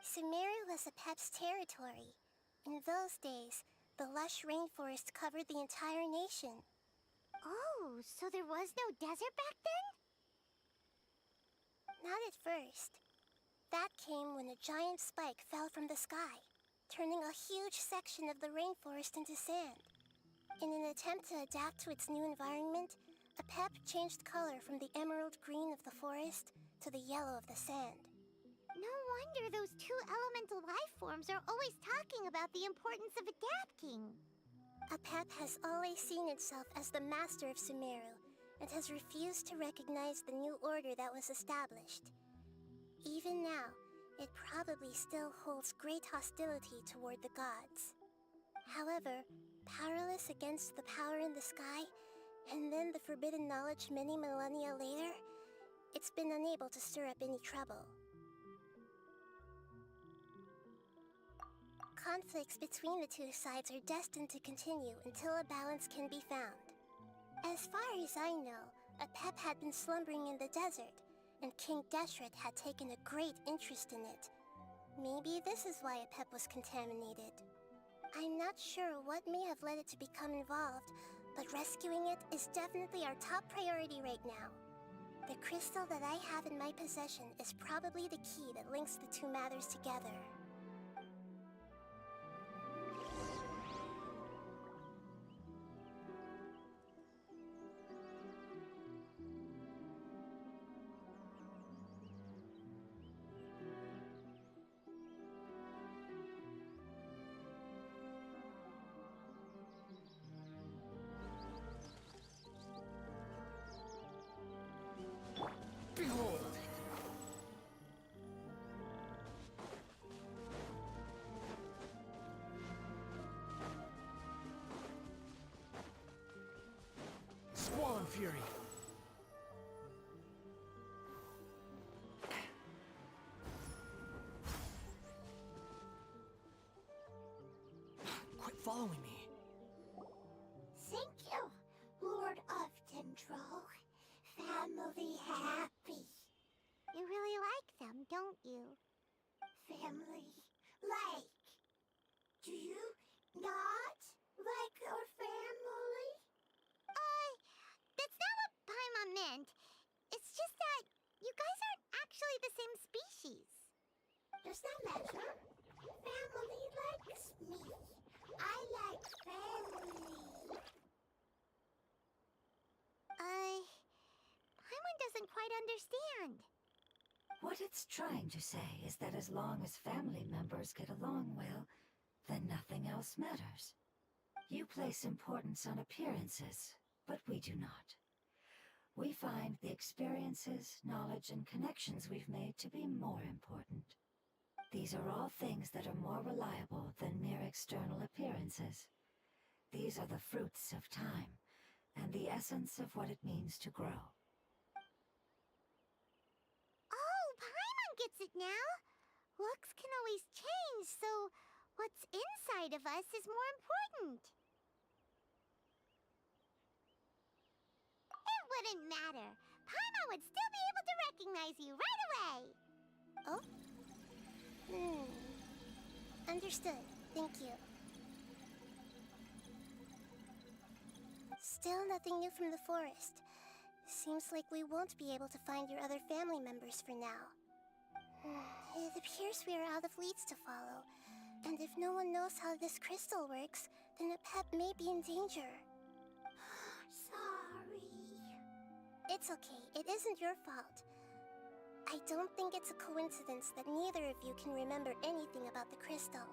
Sumeru was Apep's territory. In those days, the lush rainforest covered the entire nation. Oh, so there was no desert back then? Not at first. That came when a giant spike fell from the sky, turning a huge section of the rainforest into sand. In an attempt to adapt to its new environment, Apep changed color from the emerald green of the forest to the yellow of the sand. No wonder those two elemental life forms are always talking about the importance of adapting. Apep has always seen itself as the master of Sumeru, and has refused to recognize the new order that was established. Even now, it probably still holds great hostility toward the gods. However, powerless against the power in the sky, and then the forbidden knowledge many millennia later, it's been unable to stir up any trouble. Conflicts between the two sides are destined to continue until a balance can be found. As far as I know, Apep had been slumbering in the desert, and King Deshret had taken a great interest in it. Maybe this is why Apep was contaminated. I'm not sure what may have led it to become involved, but rescuing it is definitely our top priority right now. The crystal that I have in my possession is probably the key that links the two matters together. Behold! Squall Fury! Quit following me. Thank you, Lord of Dendro. Family happy. You really like them, don't you? Family like. Do you not like your family? That's not what Paimon meant. It's just that you guys aren't actually the same species. Does that matter? Family likes me. I like family. Paimon doesn't quite understand. What it's trying to say is that as long as family members get along well, then nothing else matters. You place importance on appearances, but we do not. We find the experiences, knowledge, and connections we've made to be more important. These are all things that are more reliable than mere external appearances. These are the fruits of time, and the essence of what it means to grow. Oh, Paimon gets it now. Looks can always change, so what's inside of us is more important. It wouldn't matter. Paimon would still be able to recognize you right away. Oh? Understood. Thank you. Still nothing new from the forest. Seems like we won't be able to find your other family members for now. It appears we are out of leads to follow. And if no one knows how this crystal works, then Apep may be in danger. Sorry. It's okay. It isn't your fault. I don't think it's a coincidence that neither of you can remember anything about the crystal.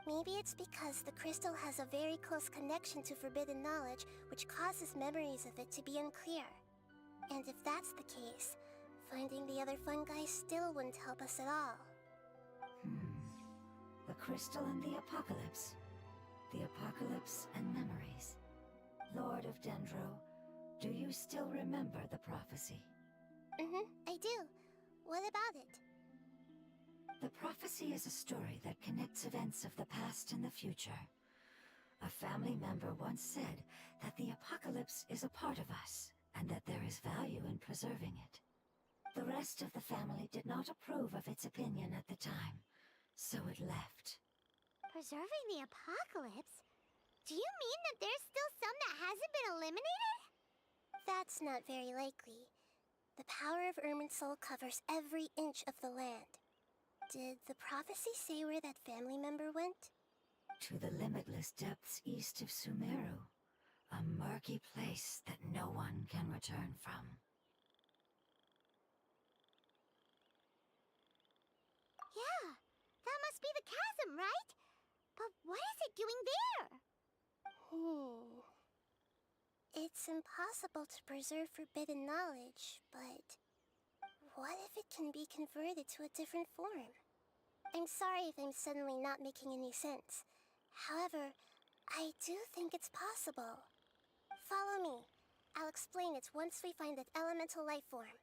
Maybe it's because the crystal has a very close connection to forbidden knowledge, which causes memories of it to be unclear. And if that's the case, finding the other fungi still wouldn't help us at all. The crystal and the apocalypse. The apocalypse and memories. Dendro, do you still remember the prophecy? I do. What about it? The prophecy is a story that connects events of the past and the future. A family member once said that the apocalypse is a part of us, and that there is value in preserving it. The rest of the family did not approve of its opinion at the time, so it left. Preserving the apocalypse? Do you mean that there's still some that hasn't been eliminated? That's not very likely. The power of Irminsul covers every inch of the land. Did the prophecy say where that family member went? To the limitless depths east of Sumeru, a murky place that no one can return from. Yeah, that must be the chasm, right? But what is it doing there? It's impossible to preserve forbidden knowledge, but what if it can be converted to a different form? I'm sorry if I'm suddenly not making any sense. However, I do think it's possible. Follow me. I'll explain it once we find that elemental life form.